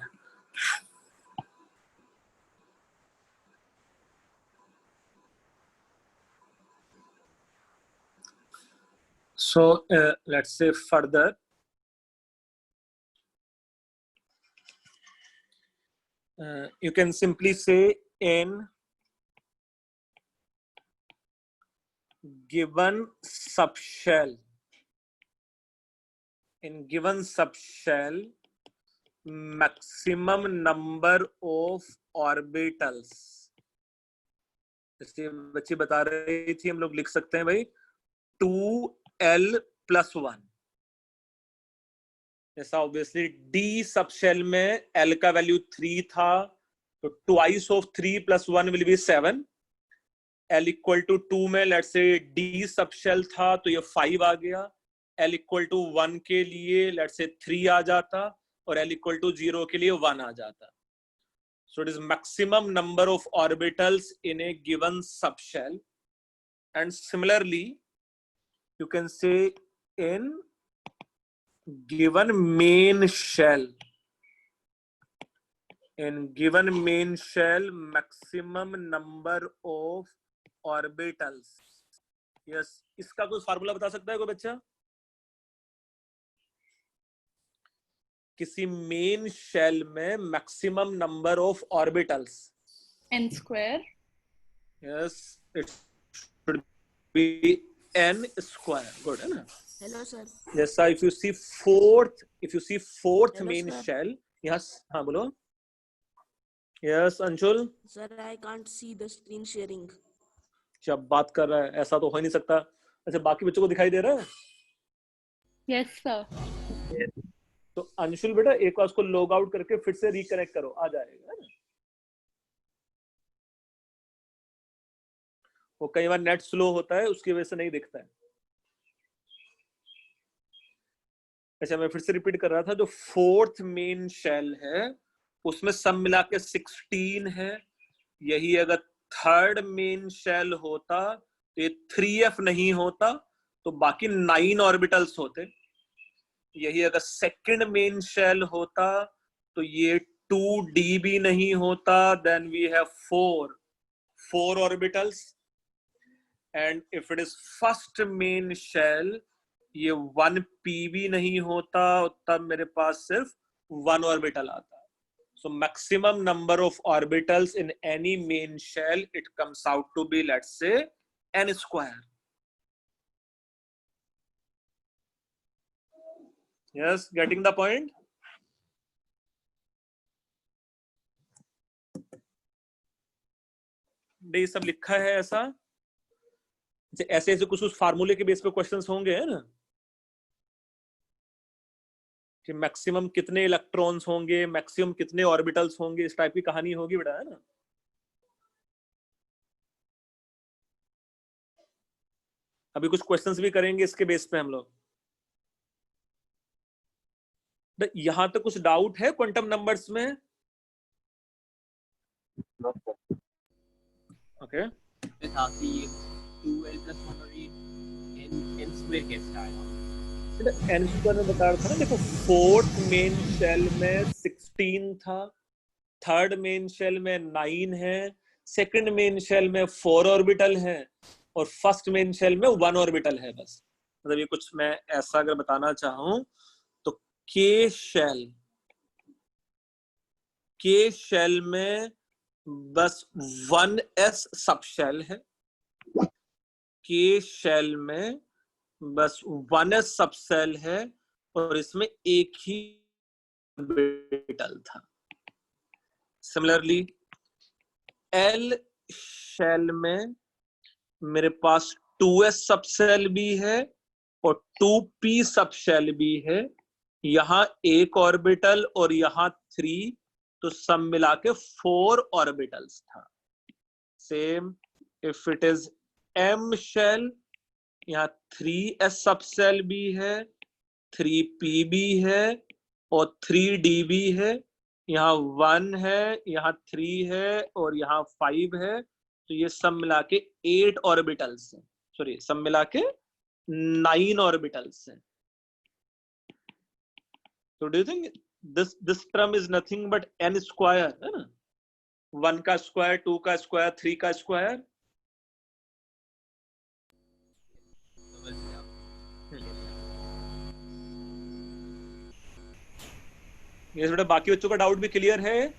So let's say further. You can simply say in given subshell, maximum number of orbitals, जैसे बच्ची बता रही थी, हम लोग लिख सकते हैं भाई 2l+1। जैसा ऑब्वियसली d सबशेल में l का वैल्यू 3 था, तो twice of 3 + 1 will be 7। l equal to 2 में लेट्स से d सबशेल था, तो ये 5 आ गया। l इक्वल टू 1 के लिए लेट्स से 3 आ जाता, और l इक्वल टू 0 के लिए 1 आ जाता। So it is maximum number of orbitals in a given subshell. And similarly, you can say in given main shell, maximum number of orbitals. Yes, इसका कोई formula बता सकता है कोई बच्चा? किसी मेन शेल में maximum number of orbitals n²। Yes, it should be n²। Good है ना? Hello sir. जैसा if you see fourth main shell, yes, हाँ बोलो। Yes Anshul. Sir I can't see the screen sharing. जब बात कर रहा है ऐसा तो हो ही नहीं सकता। अच्छा, बाकी बच्चों को दिखाई दे रहा है? Yes sir. तो अंशुल बेटा एक बार उसको लॉग आउट करके फिर से रिकनेक्ट करो, आ जाएगा ना। वो कई बार नेट स्लो होता है, उसकी वजह से नहीं दिखता है। अच्छा, मैं फिर से रिपीट कर रहा था, जो फोर्थ मेन शेल है उसमें सब मिला के 16 है। यही अगर थर्ड मेन शेल होता तो ये 3f नहीं होता, तो बाकी 9 ऑर्बिटल्स होते। यही अगर सेकंड मेन शेल होता तो ये 2d भी नहीं होता, then we have 4 orbitals. And if it is first main shell, ये 1p भी नहीं होता, तब मेरे पास सिर्फ 1 ऑर्बिटल आता। So maximum number of orbitals in any main shell, it comes out to be, let's say, n². Yes, getting the point? ये सब लिखा है ऐसा, ऐसे ऐसे कुछ फार्मूले के बेस पे क्वेश्चंस होंगे, है ना, कि मैक्सिमम कितने इलेक्ट्रॉन्स होंगे, मैक्सिमम कितने ऑर्बिटल्स होंगे, इस टाइप की कहानी होगी बेटा, है ना। अभी कुछ क्वेश्चंस भी करेंगे इसके बेस पे हम लोग। यहां तक कुछ डाउट है क्वांटम नंबर्स में? ओके, n² में बता रहा था ना, देखो फोर्थ मेन शेल में 16 था, थर्ड मेन शेल में 9 है, सेकंड मेन शेल में 4 ऑर्बिटल है, और फर्स्ट मेन शेल में 1 ऑर्बिटल है बस। मतलब ये कुछ मैं ऐसा अगर बताना चाहूं तो के शेल में बस 1s सबशेल है, के शेल में बस 1s सबसेल है, और इसमें एक ही ऑर्बिटल था। सिमिलरली एल शेल में मेरे पास 2s सबसेल भी है और 2p सबसेल भी है। यहां एक ऑर्बिटल और यहां 3, तो सब मिला के 4 ऑर्बिटल्स था। Same if it is m shell, यहाँ 3s सबसेल भी है, 3p भी है और 3d भी है। यहाँ 1 है, यहाँ 3 है और यहाँ 5 है, तो ये सब मिला के 8 ऑर्बिटल्स हैं। सॉरी, सब मिला के 9 ऑर्बिटल्स हैं। तो do you think this term is nothing but n square, है ना, 1 का स्क्वायर, 2 का स्क्वायर, 3 का स्क्वायर. ये बेटा बाकी बच्चों का डाउट भी क्लियर है?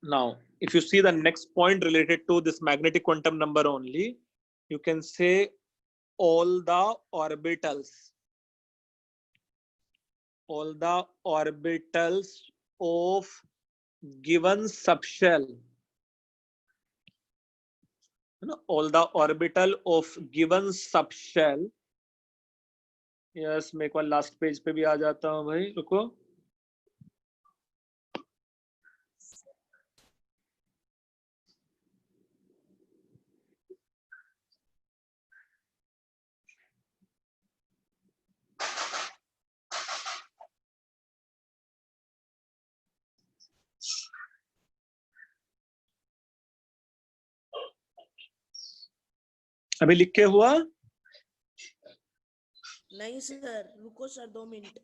Now, if you see the next point related to this magnetic quantum number only, you can say all the orbitals of given subshell, all the orbital of given subshell. Yes, मैं एक बार last page पे भी आ जाता हूँ भाई, रुको. अभी लिख के हुआ? नहीं सर, रुको सर 2 मिनट.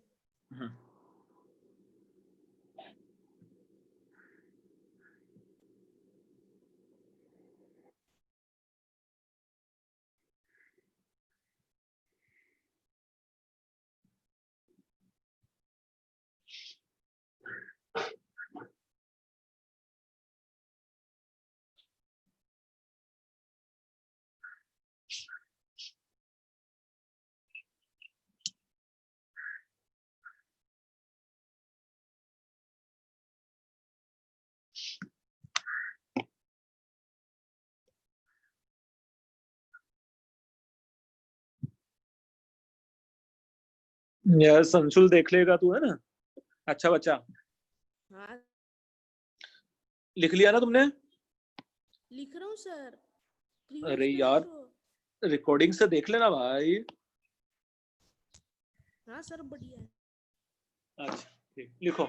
यस, अंशुल देख लेगा तू, है ना? अच्छा बच्चा, हाँ लिख लिया ना तुमने? लिख रहा हूँ सर. अरे यार, रिकॉर्डिंग से देख लेना भाई. हाँ सर, बढ़िया है. अच्छा ठीक, लिखो.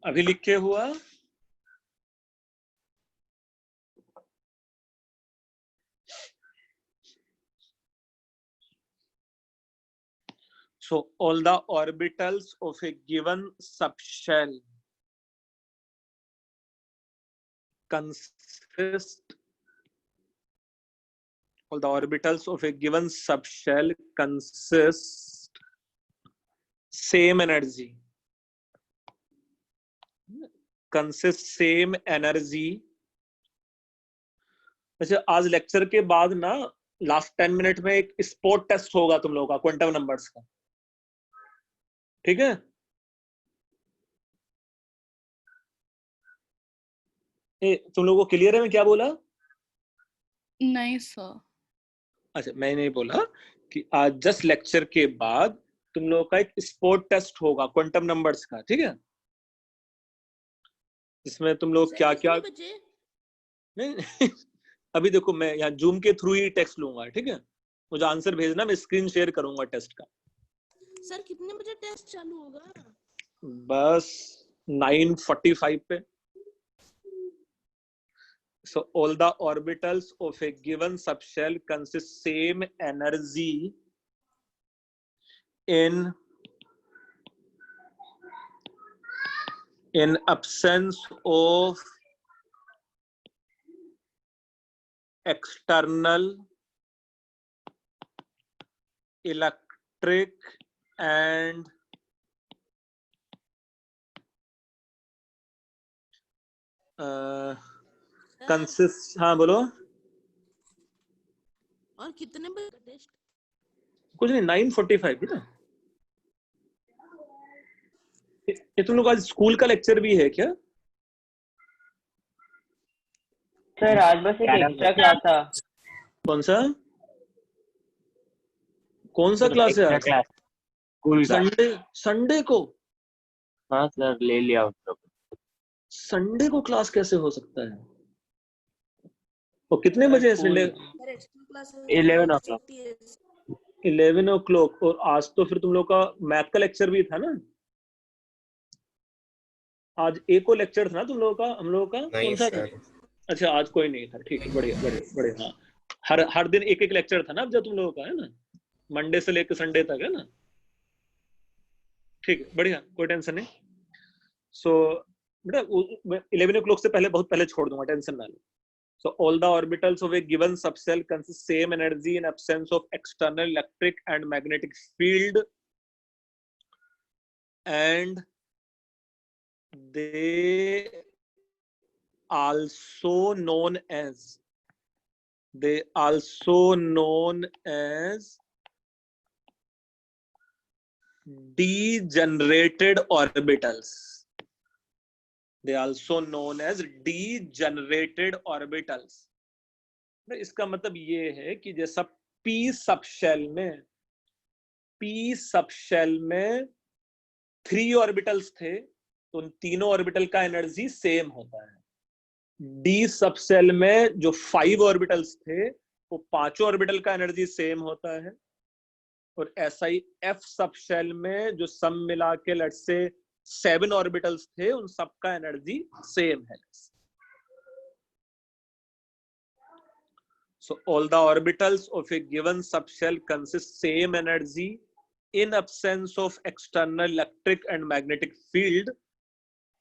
अभी लिख के हुआ? So all the orbitals of a given subshell consist same energy. अच्छा, आज लेक्चर के बाद ना लास्ट 10 मिनट में एक स्पॉट टेस्ट होगा तुम लोगों का क्वांटम नंबर्स का, ठीक है? तुम लोगों को क्लियर है मैं क्या बोला? नहीं सर. अच्छा, मैं नहीं बोला कि आज जस्ट लेक्चर के बाद तुम लोगों का एक स्पॉट टेस्ट होगा क्वांटम नंबर्स का, ठीक है? इसमें तुम लोग क्या क्या नहीं अभी देखो, मैं यहाँ जूम के थ्रू ही टेस्ट लूंगा, ठीक है? मुझे आंसर भेजना, मैं स्क्रीन शेयर करूंगा टेस्ट का. सर कितने बजे टेस्ट चालू होगा? बस 9:45 पे. So all the orbitals of a given subshell consist same energy in absence of external electric and consist. हाँ बोलो. और कितने बजे का टेस्ट? कुछ नहीं, 9:45 है ना. ये तुम लोग आज स्कूल का लेक्चर भी है क्या? सर आज बस एक एक्स्ट्रा क्लास था. कौन सा क्लास है आज? स्कूल का. संडे को? हाँ सर, ले लिया उसको. संडे को क्लास कैसे हो सकता है? और कितने बजे है Sunday? Sir extra class 11 o'clock. 11 o'clock। और आज तो फिर तुम लोग का मैथ का लेक्चर भी था ना? आज एक को लेक्चर था ना तुम लोगों का, हम लोगों का नहीं कौन सा था? सर, अच्छा, आज कोई नहीं था, ठीक है, बढ़िया बढ़िया बढ़िया। हाँ, हर दिन एक एक लेक्चर था ना अब, जब तुम लोगों का है ना, मंडे से लेकर संडे तक है ना? ठीक है, बढ़िया, कोई टेंशन नहीं। सो बेटा 11 o'clock से पहले, बहुत पहले छोड़ दूंगा, टेंशन ना लो। So all the orbitals of a given subshell consist same energy in absence of external electric and magnetic field, and they also known as degenerated orbitals. They also known as degenerated orbitals. इसका मतलब ये है कि जैसा p subshell में 3 orbitals थे, तो उन तीनों ऑर्बिटल का एनर्जी सेम होता है। d सबशेल में जो 5 ऑर्बिटल्स थे, वो 5 ऑर्बिटल का एनर्जी सेम होता है। और ऐसा ही f सबशेल में जो सब मिला के लेट्स से 7 ऑर्बिटल्स थे, उन सबका एनर्जी सेम है। So all the orbitals of a given subshell consist same energy in absence of external electric and magnetic field,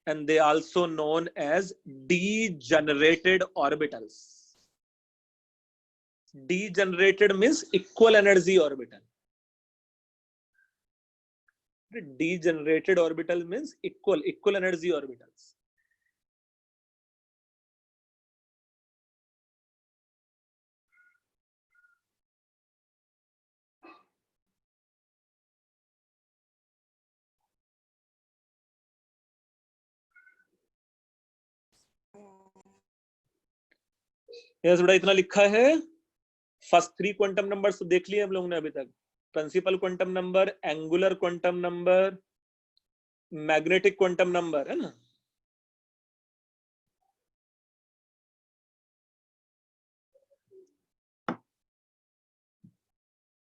and they also known as degenerated orbitals. Degenerated means equal energy orbital. Degenerated orbital means equal energy orbitals. Yes बेटा, इतना लिखा है। First 3 quantum numbers तो देख लिए हम लोगों ने अभी तक। Principal quantum number, angular quantum number, magnetic quantum number, है ना?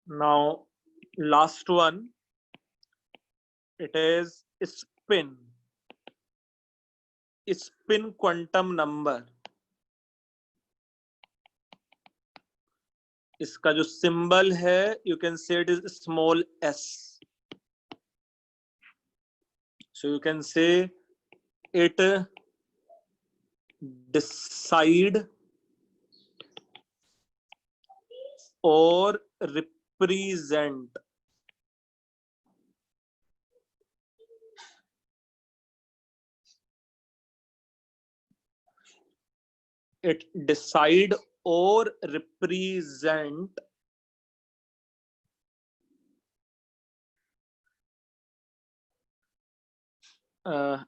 Now last one, it is spin quantum number. इसका जो सिंबल है, you can say it is small s. So you can say it decide or represent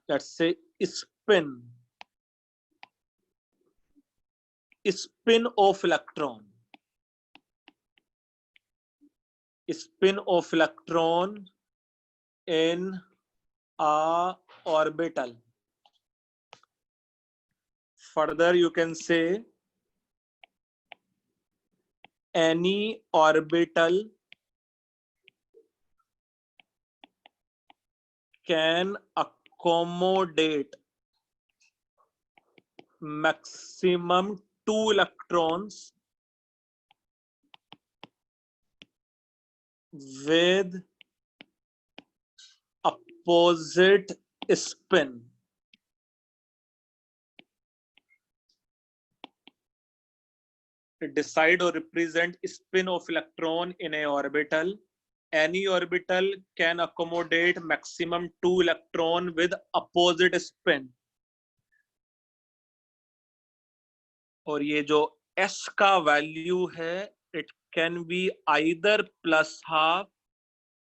let's say spin of electron in a orbital. Further you can say any orbital can accommodate maximum 2 electrons with opposite spin. Decide or represent spin of electron in a orbital. Any orbital can accommodate maximum 2 electron with opposite spin. और ये जो s का value है, it can be either plus half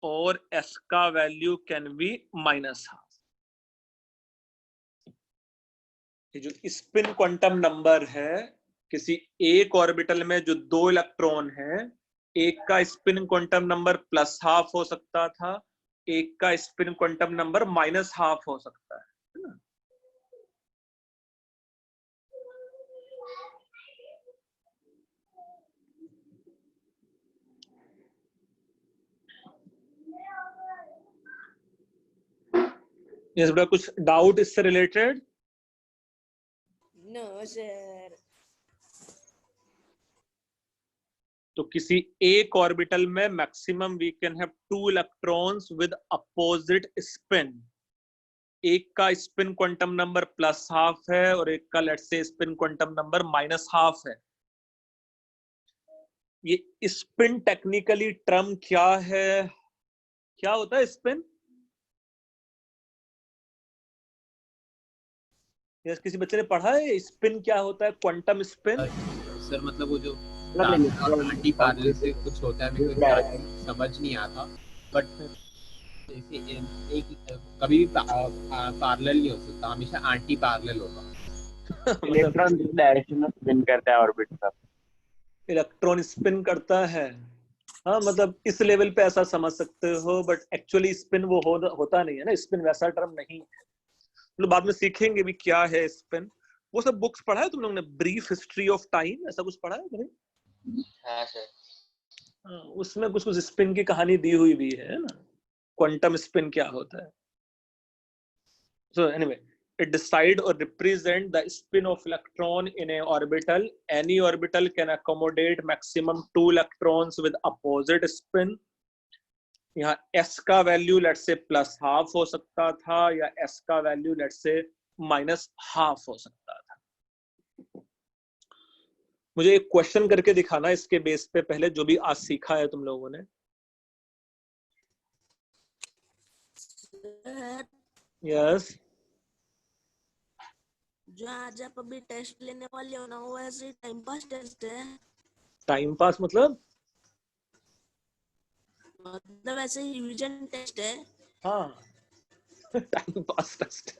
और s का value can be minus half. ये जो spin quantum number है, किसी एक ऑर्बिटल में जो 2 इलेक्ट्रॉन है, एक का spin quantum number plus half हो सकता था, एक का spin quantum number minus half हो सकता है ना? यस बेटा, कुछ डाउट इससे रिलेटेड? No sir. तो किसी एक ऑर्बिटल में maximum we can have 2 electrons with opposite spin. एक का स्पिन क्वांटम नंबर +½ है और एक का let's say spin quantum number -½ है। ये स्पिन टेक्निकली टर्म क्या है? क्या होता है स्पिन? यस, किसी बच्चे ने पढ़ा है स्पिन क्या होता है? Quantum spin. सर मतलब वो जो एंटी पैरेलल से कुछ होता है, मेरे को exactly समझ नहीं आता, बट जैसे एक कभी भी पैरेलल नहीं हो सकता, हमेशा एंटी पैरेलल होगा। इलेक्ट्रॉन डायरेक्शन में स्पिन करता है ऑर्बिट का। इलेक्ट्रॉन स्पिन करता है, हाँ, मतलब इस लेवल पे ऐसा समझ सकते हो, बट एक्चुअली स्पिन वो होता नहीं है ना। स्पिन वैसा टर्म नहीं है। मतलब बाद में सीखेंगे भी क्या है स्पिन। वो सब बुक्स पढ़ा है तुम लोगों ने? ब्रीफ हिस्ट्री ऑफ टाइम, ऐसा कुछ पढ़ा है भाई? हाँ सर। हाँ, उसमें कुछ कुछ स्पिन की कहानी दी हुई भी है ना, क्वांटम स्पिन क्या होता है। So anyway, it decide or represent the spin of electron in a orbital. Any orbital can accommodate maximum 2 electrons with opposite spin. यहाँ s का वैल्यू लेट से +½ हो सकता था या s का वैल्यू लेट से -½ हो सकता था। मुझे एक क्वेश्चन करके दिखाना इसके बेस पे पहले, जो भी आज सीखा है तुम लोगों ने। सर, यस, जो आज आप अभी टेस्ट लेने वाले हो ना, वो ऐसे टाइम पास टेस्ट है। टाइम पास मतलब? मतलब ऐसे रिवीजन टेस्ट है। हाँ, टाइम पास टेस्ट।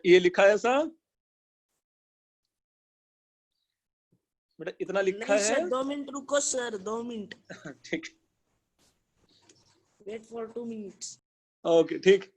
ये लिखा है ऐसा बेटा, इतना लिखा नहीं है? सर, 2 मिनट रुको सर, 2 मिनट। ठीक, वेट फॉर 2 मिनट्स। ओके, ठीक।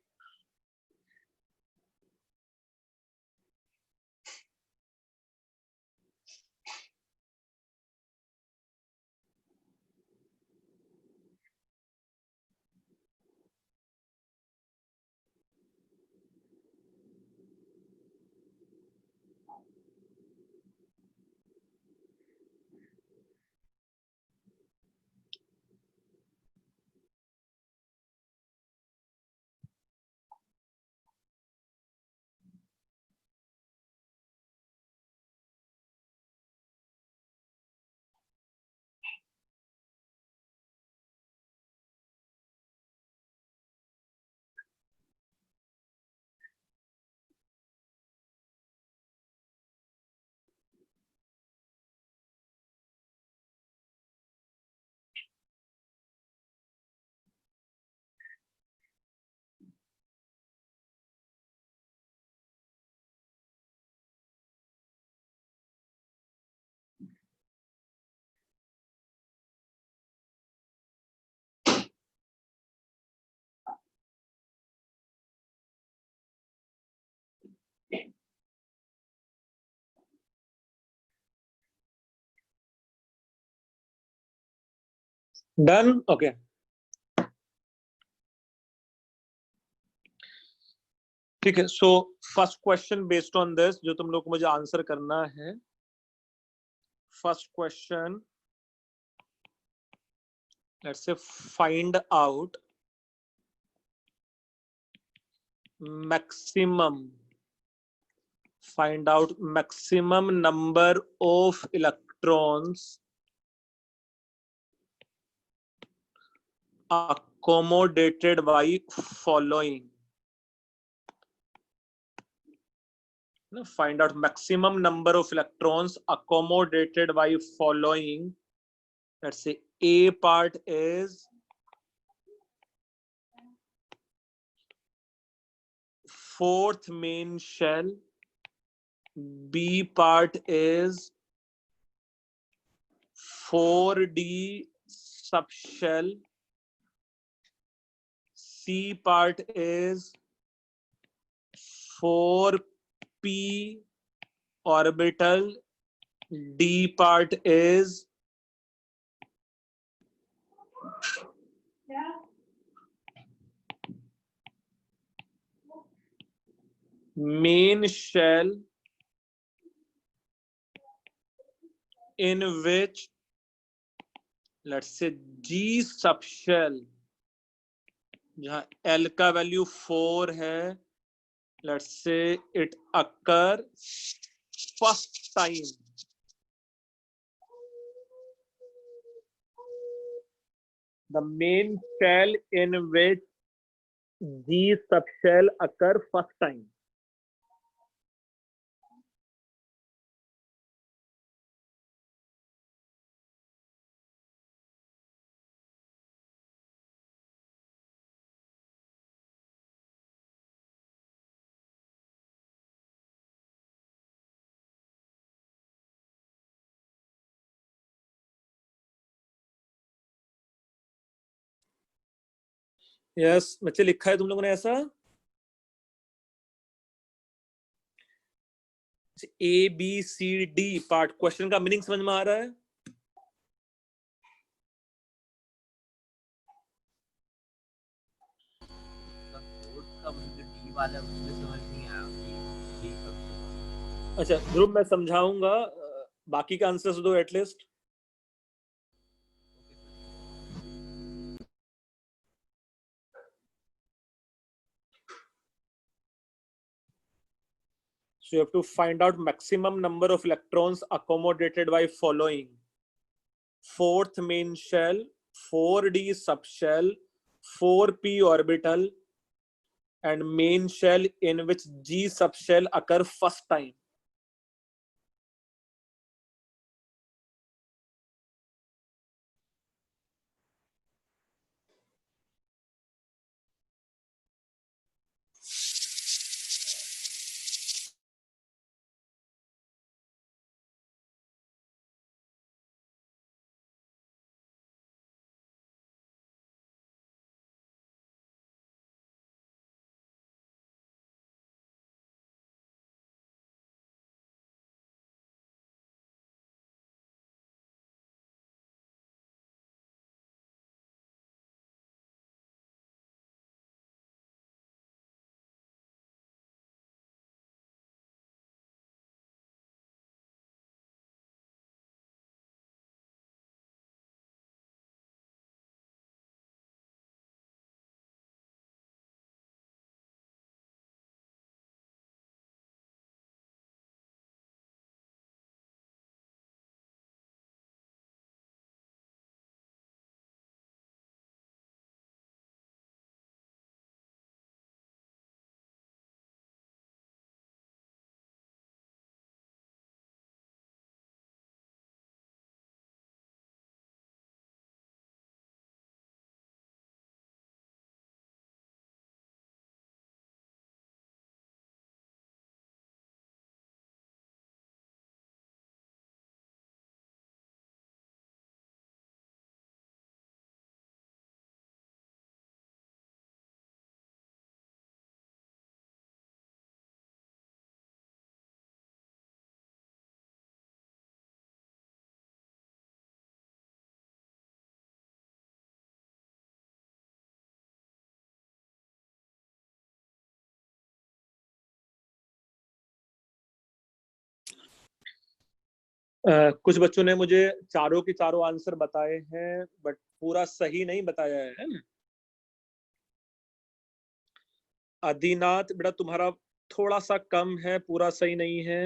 Done, okay. ठीक है, so first question based on this, जो तुम लोग को मुझे आंसर करना है। First question, let's say find out maximum number of electrons accommodated by following. Find out maximum number of electrons accommodated by following. Let's say A part is fourth main shell, B part is 4D subshell, C part is 4p orbital, D part is main shell in which, let's say, G subshell, जहां L का value 4 है, let's say it occur first time. The main shell in which G subshell occur first time. Yes बच्चे, लिखा है तुम लोगों ने ऐसा? ABCD पार्ट क्वेश्चन का मीनिंग समझ में आ रहा है? का मुझे डी वाला उसमें समझ नहीं आया कि डी कब। अच्छा ध्रुव, मैं समझाऊंगा, बाकी का आंसर्स दो at least. So you have to find out maximum number of electrons accommodated by following: fourth main shell, 4d subshell, 4p orbital, and main shell in which G subshell occur first time. कुछ बच्चों ने मुझे चारों के चारों answer बताए हैं, but पूरा सही नहीं बताया है ना? आदिनाथ बेटा तुम्हारा थोड़ा सा कम है, पूरा सही नहीं है।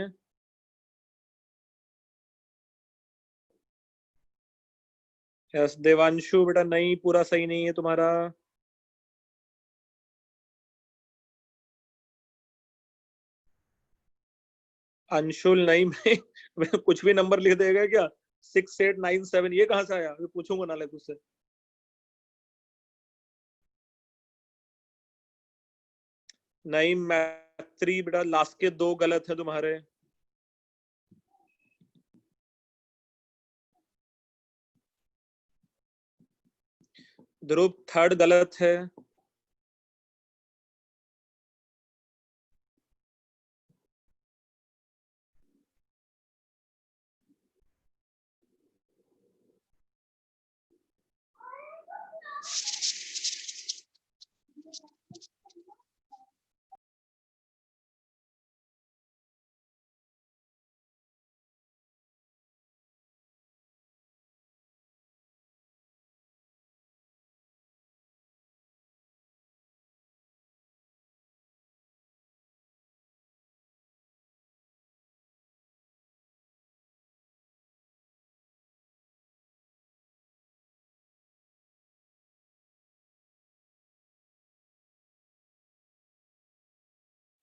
यस देवांशु बेटा नहीं, पूरा सही नहीं है तुम्हारा। अंशुल नहीं, मैं कुछ भी नंबर लिख देगा क्या? 6897 ये कहाँ से आया? मैं पूछूंगा ना तुझसे। नहीं मैत्री बेटा, लास्ट के दो गलत है तुम्हारे। ध्रुव थर्ड गलत है।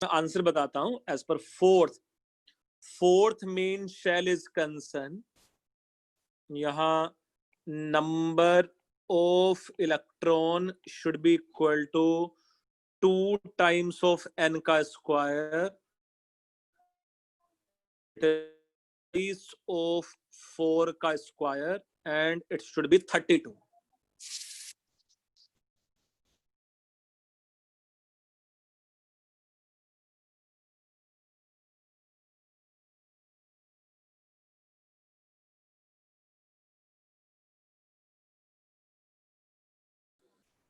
मैं आंसर बताता हूं. As per fourth main shell is concern, यहाँ number of electron should be equal to 2 times of n का स्क्वायर ऑफ 4 का square and it should be 32.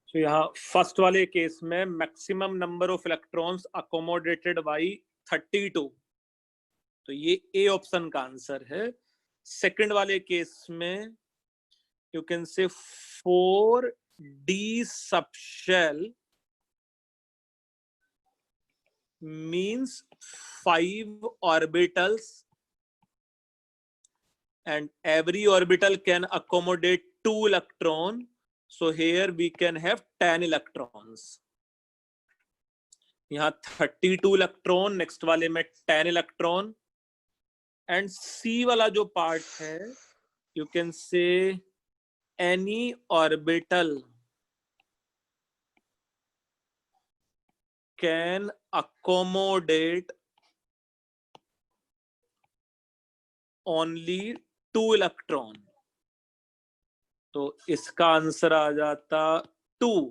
तो यहाँ फर्स्ट वाले केस में maximum number of electrons accommodated by 32, तो ये A option का आंसर है. सेकंड वाले केस में you can say 4d subshell means 5 orbitals and every orbital can accommodate 2 electrons. So here we can have 10 electrons. यहाँ 32 electron, next वाले में 10 electron. And सी वाला जो पार्ट है, यू कैन से any orbital can accommodate only 2 electron. तो इसका answer आ जाता 2.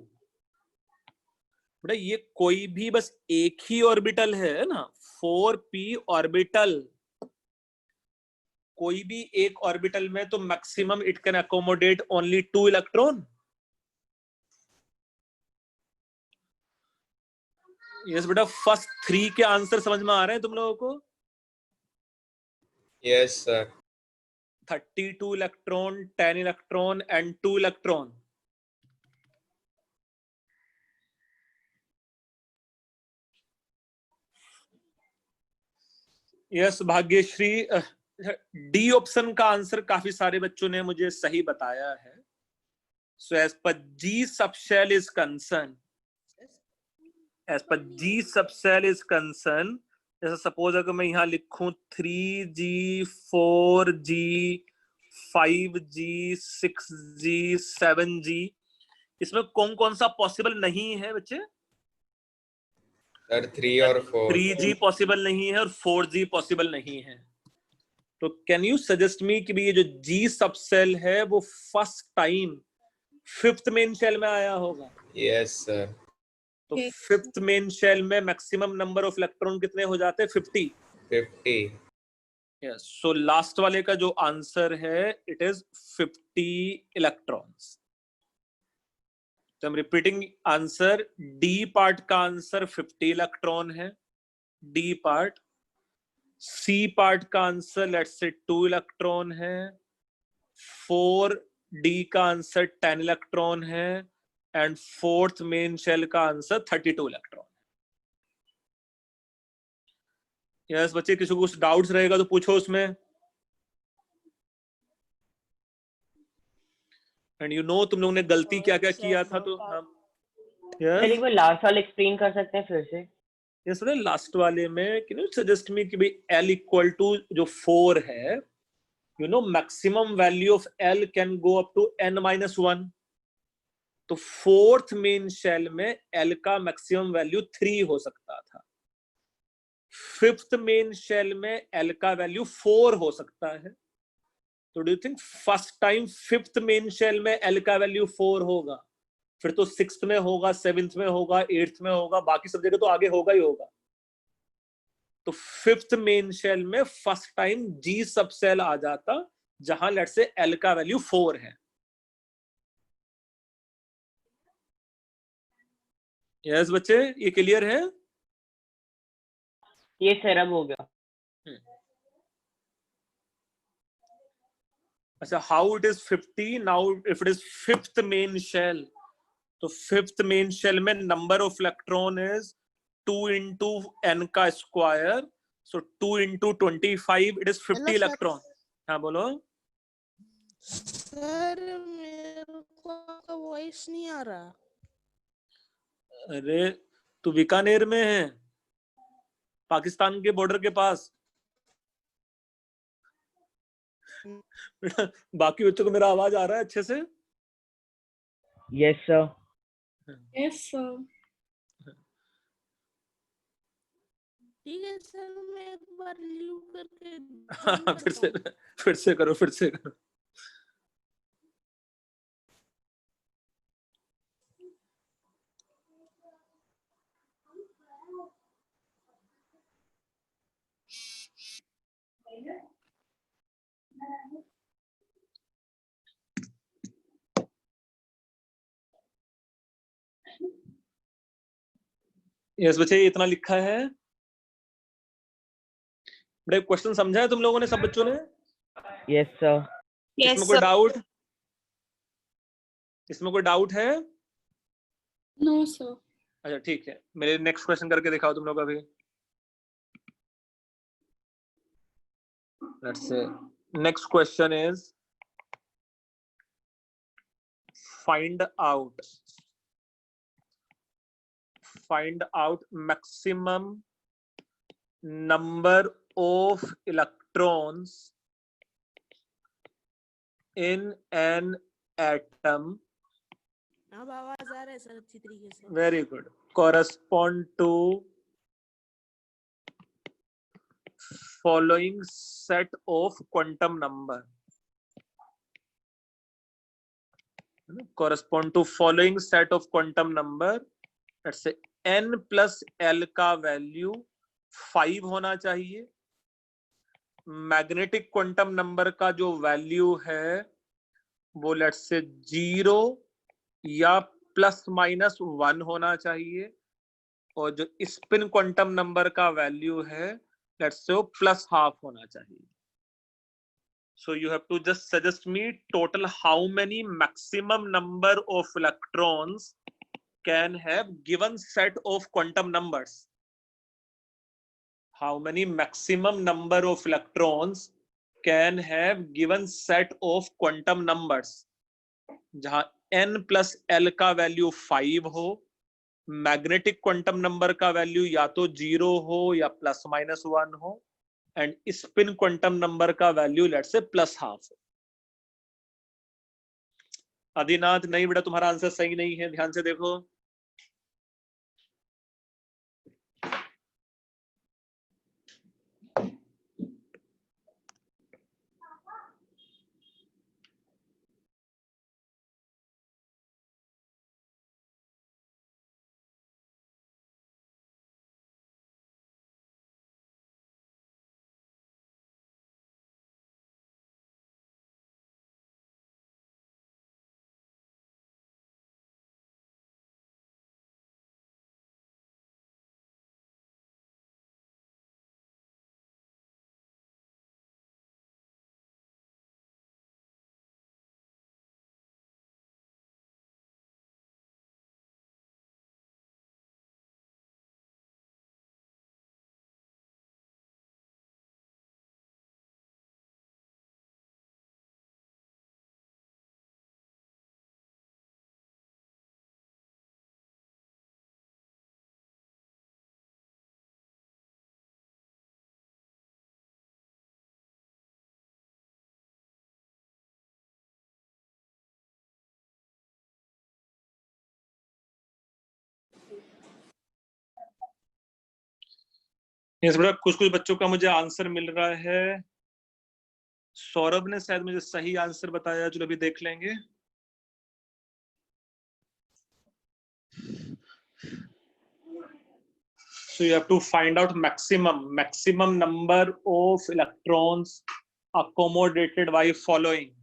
बेटा ये कोई भी बस एक ही ऑर्बिटल है ना, 4p ऑर्बिटल, कोई भी एक ऑर्बिटल में तो maximum it can accommodate only 2 electron. Yes बेटा, फर्स्ट 3 के आंसर समझ में आ रहे हैं तुम लोगों को? Yes sir. 32 electron, 10 electron and 2 electron. Yes Bhagyashree, D option का आंसर काफी सारे बच्चों ने मुझे सही बताया है. So as per G subshell is concerned, as per G subshell is concerned, जैसे सपोज अगर मैं यहाँ लिखूं 3G, 4G, 5G, 6G, 7G, इसमें कौन कौन सा पॉसिबल नहीं है बच्चे? सर 3 और 4. 3G पॉसिबल नहीं है और 4G पॉसिबल नहीं है. तो कैन यू सजेस्ट मी कि ये जो G सबसेल है वो first time 5th main shell में आया होगा? Yes sir. तो 5th मेन शेल में मैक्सिमम नंबर ऑफ इलेक्ट्रॉन कितने हो जाते हैं? 50. यस, सो लास्ट वाले का जो आंसर है इट इज 50 इलेक्ट्रॉन्स. तो हम रिपीटिंग आंसर, डी पार्ट का आंसर 50 इलेक्ट्रॉन है, डी पार्ट. सी पार्ट का आंसर लेट्स से 2 इलेक्ट्रॉन है. 4D का आंसर 10 इलेक्ट्रॉन है एंड 4th मेन शेल का आंसर 32 इलेक्ट्रॉन. यस बच्चे, किसी को कुछ डाउट्स रहेगा तो पूछो उसमें. एंड यू नो तुम लोगों ने गलती क्या क्या किया था. तो हम सर एक बार लास्ट वाला एक्सप्लेन कर सकते हैं फिर से? यस बेटा, लास्ट वाले में कैन यू सजेस्ट मी कि भाई L इक्वल टू जो 4 है, you know maximum value of L can go up to n-1. तो 4th मेन शेल में L का मैक्सिमम वैल्यू 3 हो सकता था. 5th मेन शेल में L का वैल्यू 4 हो सकता है. तो do you think first time 5th main shell में L का वैल्यू 4 होगा? फिर तो 6th में होगा, 7th में होगा, 8th में होगा, बाकी सब जगह तो आगे होगा ही होगा. तो 5th मेन शेल में फर्स्ट टाइम G सब सेल आ जाता जहां लेट्स से L का वैल्यू 4 है. यस बच्चे, ये क्लियर है? ये सर अब हो गया. अच्छा, how it is 50 now if it is 5th main shell? तो 5th मेन शेल में number of electron is 2 into n का square, so 2 into 25 it is 50 electron. हाँ बोलो सर, मेरे को आपका वॉइस नहीं आ रहा. अरे तू बीकानेर में है? पाकिस्तान के बॉर्डर के पास। बेटा बाकी बच्चों को मेरा आवाज आ रहा है अच्छे से? Yes sir. Yes, sir. ठीक है सर, मैं एक बार रिव्यू करके हाँ, join करता हूँ। फिर से करो, फिर से करो। यस बच्चे, इतना लिखा है। बड़े क्वेश्चन समझा है तुम लोगों ने, सब बच्चों ने? Yes sir. इसमें कोई डाउट? इसमें कोई डाउट है? No, sir. अच्छा ठीक है, मेरे नेक्स्ट क्वेश्चन करके दिखाओ तुम लोग अभी। Let's say next question is find out maximum number of electrons in an atom. अब आवाज आ रहा है सर अच्छी तरीके से? Very good. Correspond to following set of quantum number. Correspond to following set of quantum number. Let's say n plus l का value 5 होना चाहिए। मैग्नेटिक क्वांटम नंबर का जो वैल्यू है वो लेट्स से 0 या प्लस माइनस 1 होना चाहिए, और जो स्पिन क्वांटम नंबर का वैल्यू है लेट्स से वो प्लस हाफ होना चाहिए। So you have to just suggest me total how many maximum number of electrons can have given set of quantum numbers. How many maximum number of electrons can have given set of quantum numbers? जहां n plus l का value 5 हो, magnetic quantum number का value या तो 0 हो या plus minus 1 हो, and spin quantum number का value let's say plus half. Adinath नहीं बेटा, तुम्हारा आंसर सही नहीं है, ध्यान से देखो। यस बेटा, कुछ कुछ बच्चों का मुझे आंसर मिल रहा है। सौरभ ने शायद मुझे सही आंसर बताया, चलो अभी देख लेंगे। So you have to find out maximum number of electrons accommodated by following.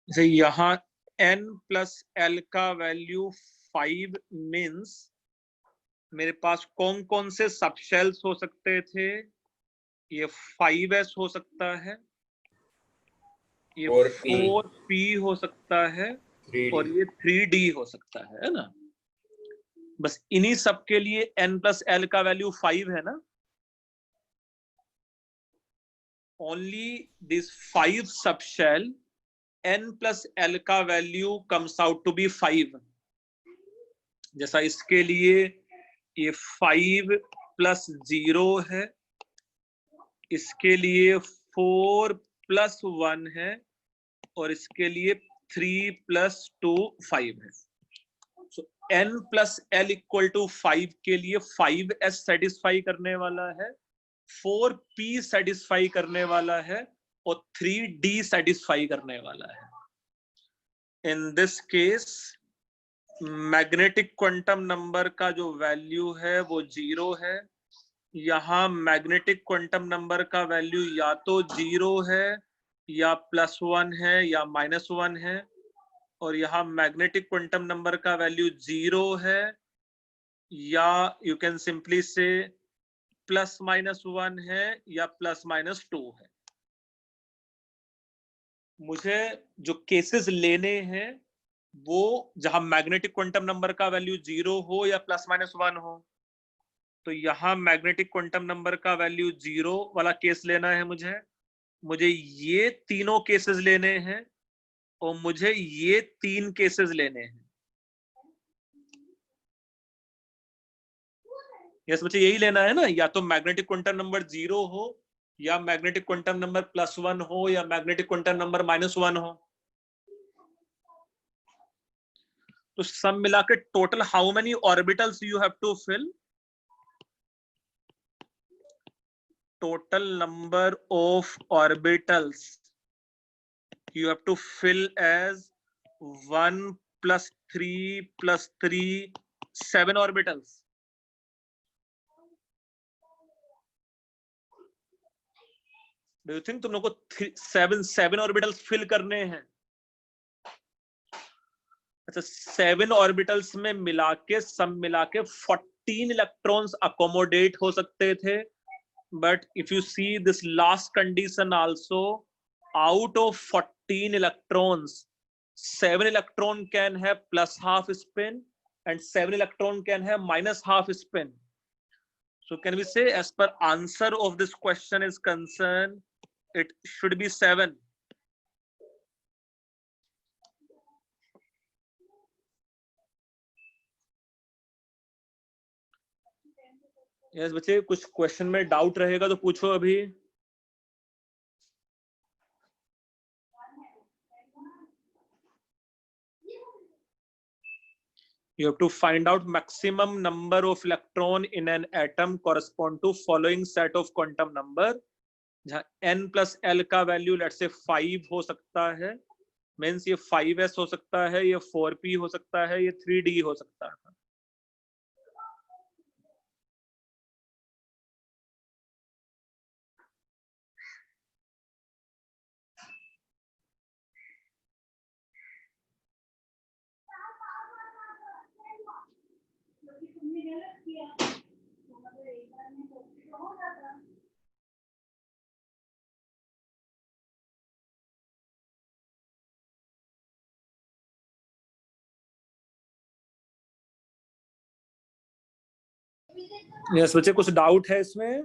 जैसे यहाँ n प्लस l का वैल्यू 5 मीन्स मेरे पास कौन कौन से सबशेल्स हो सकते थे? ये 5s हो सकता है, ये 4p 4p हो सकता है, 3d और ये 3d हो सकता है ना? बस इन्हीं सब के लिए n प्लस l का वैल्यू 5 है ना? Only these 5 subshell n plus l का value comes out to be 5. जैसा इसके लिए ये 5 प्लस 0 है, इसके लिए 4 प्लस 1 है, और इसके लिए 3 प्लस 2 5 है. So n plus l equal to 5 के लिए 5s सेटिस्फाई करने वाला है, 4p सेटिस्फाई करने वाला है, और 3d सेटिस्फाई करने वाला है. In this case magnetic quantum number का जो वैल्यू है वो 0 है. यहाँ मैग्नेटिक क्वांटम नंबर का वैल्यू या तो 0 है, या +1 है, या -1 है. और यहाँ मैग्नेटिक क्वांटम नंबर का वैल्यू 0 है, या यू कैन सिंपली से +-1 है, या +-2 है. मुझे जो केसेस लेने हैं वो जहां मैग्नेटिक क्वांटम नंबर का वैल्यू 0 हो या +-1 हो. तो यहाँ मैग्नेटिक क्वांटम नंबर का वैल्यू 0 वाला केस लेना है मुझे ये तीनों केसेस लेने हैं, और मुझे ये 3 केसेस लेने हैं. यस मुझे यही लेना है ना, या तो मैग्नेटिक क्वांटम नंबर 0 हो, या मैग्नेटिक क्वांटम नंबर +1 हो, या मैग्नेटिक क्वांटम नंबर -1 हो. तो सब मिला के total how many orbitals you have to fill? Total number of orbitals you have to fill as 1 plus 3 plus 3, 7 orbitals. Do you think तुम लोगों को 7 orbitals fill करने हैं? अच्छा 7 orbitals में मिलाके सब मिलाके 14 electrons accommodate हो सकते थे. But if you see this last condition also, out of 14 electrons, 7 electron can have +½ spin and 7 electron can have -½ spin. So can we say, as per answer of this question is concerned, it should be 7. Yes बच्चे कुछ question में doubt रहेगा तो पूछो अभी. You have to find out maximum number of electron in an atom correspond to following set of quantum number. जहाँ n plus l का value let's say 5 हो सकता है, मीन्स ये 5s हो सकता है, ये 4p हो सकता है, ये 3d हो सकता है. यस बच्चे कुछ डाउट है इसमें?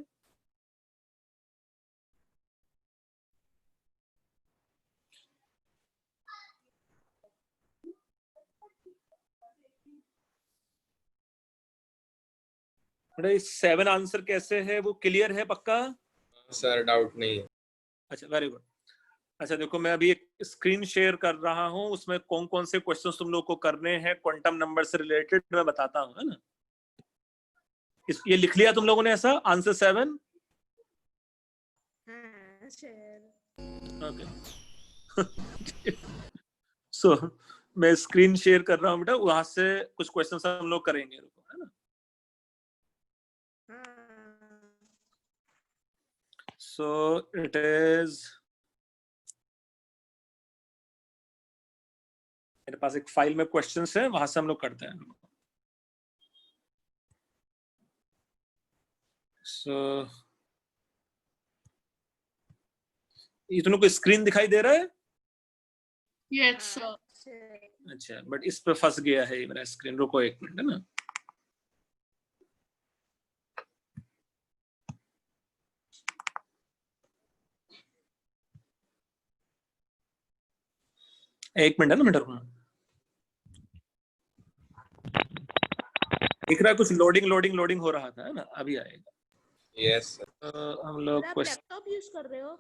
बेटा 7 आंसर कैसे है वो क्लियर है पक्का? सर डाउट नहीं है. अच्छा वेरी गुड. अच्छा देखो मैं अभी एक स्क्रीन शेयर कर रहा हूँ, उसमें कौन कौन से क्वेश्चंस तुम लोग को करने हैं क्वांटम नंबर से रिलेटेड मैं बताता हूँ, है ना. ये लिख लिया तुम लोगों ने ऐसा आंसर 7? हाँ सर. ओके. सो मैं स्क्रीन शेयर कर रहा हूँ बेटा, वहां से कुछ क्वेश्चंस हम लोग करेंगे, है ना. सो इट इज मेरे पास एक फाइल में क्वेश्चंस है, वहां से हम लोग करते हैं। So, ये तुम लोग को स्क्रीन दिखाई दे रहा है? Yes, sir. अच्छा, बट इस पे फंस गया है ये मेरा स्क्रीन। रुको एक मिनट, है ना। एक मिनट, है ना, मिनट रुकना। दिख रहा है कुछ लोडिंग हो रहा था, है ना, अभी आएगा। Yes sir. हम लोग आप क्वेश्चन, लैपटॉप यूज कर रहे हो?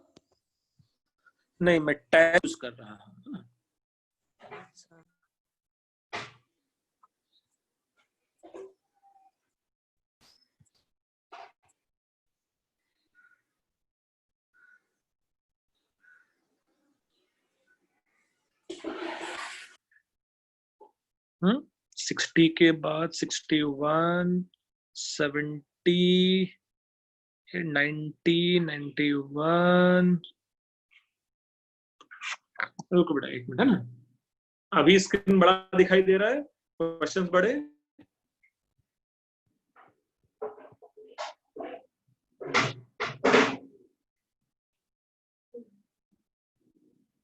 नहीं मैं टैब यूज कर रहा हूँ, है ना। अच्छा। हम्म, 60 के बाद 61, 70, 90, 91। रुको बेटा एक मिनट, है ना। अभी स्क्रीन बड़ा दिखाई दे रहा है, क्वेश्चंस बड़े।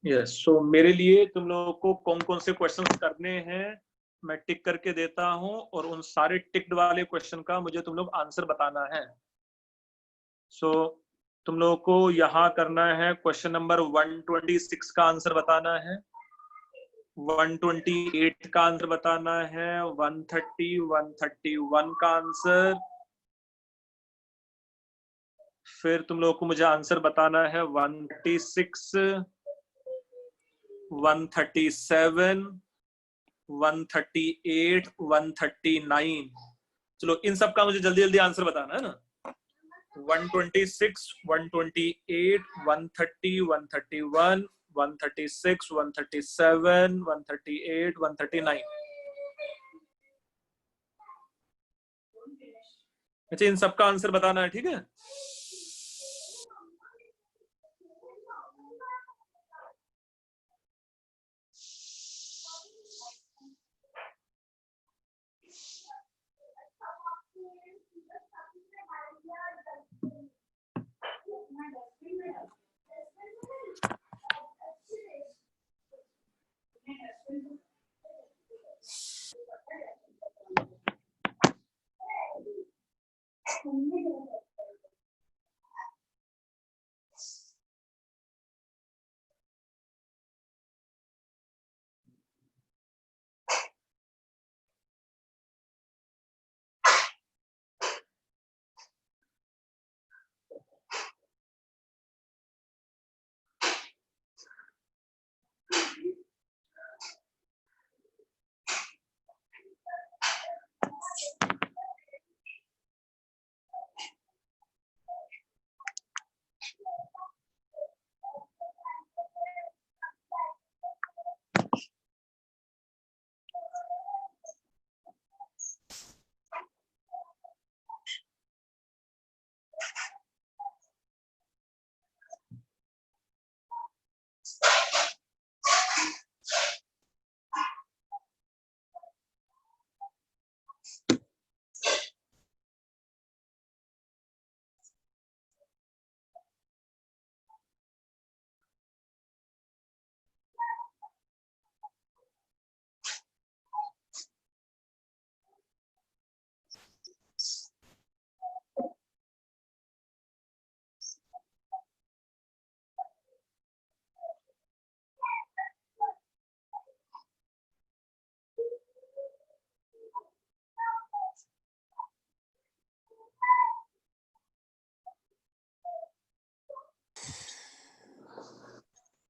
यस, सो मेरे लिए तुम लोगों को कौन कौन से क्वेश्चंस करने हैं मैं टिक करके देता हूं, और उन सारे टिक्ड वाले क्वेश्चन का मुझे तुम लोग आंसर बताना है। सो तुम लोगों को यहाँ करना है, क्वेश्चन नंबर 126 का आंसर बताना है, 128 का आंसर बताना है, 130, 131 का आंसर। फिर तुम लोगों को मुझे आंसर बताना है 136, 137, 138, 139। चलो इन सब का मुझे जल्दी जल्दी आंसर बताना है ना। 126, 128, 130, 131, 136, 137, 138, 139। अच्छा, इन सब का आंसर बताना है, ठीक है।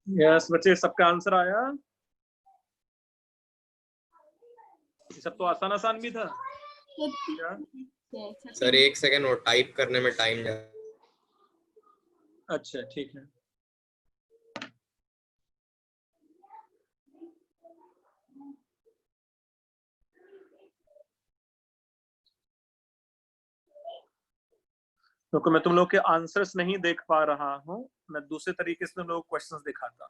यस बच्चे, सबका आंसर आया। ये सब तो आसान आसान भी था क्या? सर एक सेकंड, वो टाइप करने में टाइम जा। अच्छा ठीक है। क्योंकि मैं तुम लोग के आंसर्स नहीं देख पा रहा हूं, मैं दूसरे तरीके से तुम लोग क्वेश्चंस दिखाता।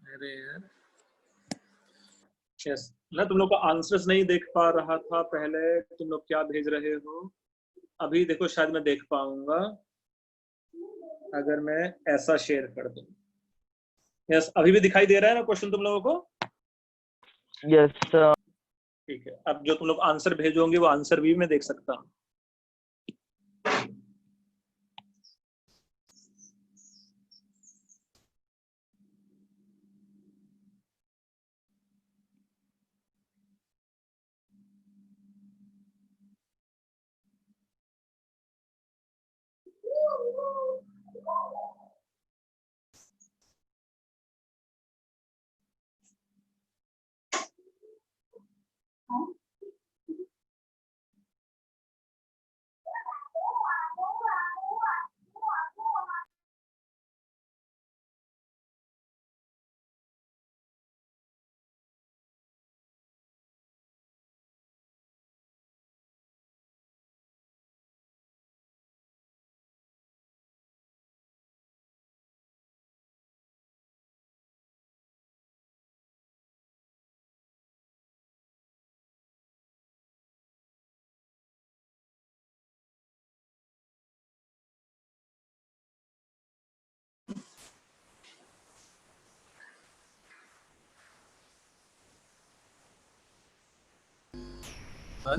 अरे यार यस ना, तुम लोग का आंसर्स नहीं देख पा रहा था पहले, तुम लोग क्या भेज रहे हो। अभी देखो शायद मैं देख पाऊंगा अगर मैं ऐसा शेयर कर दूं। यस अभी भी दिखाई दे रहा है ना क्वेश्चन तुम लोगों को? Yes sir. ठीक है, अब जो तुम लोग आंसर भेजोगे वो आंसर भी मैं देख सकता हूँ।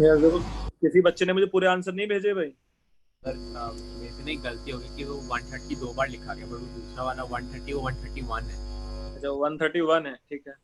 यस देखो किसी बच्चे ने मुझे पूरे आंसर नहीं भेजे भाई। सर मेरे से नहीं गलती हो गई कि वो 130 दो बार लिखा गया, पर वो दूसरा वाला 130 वो 131 है। अच्छा 131 है, ठीक है।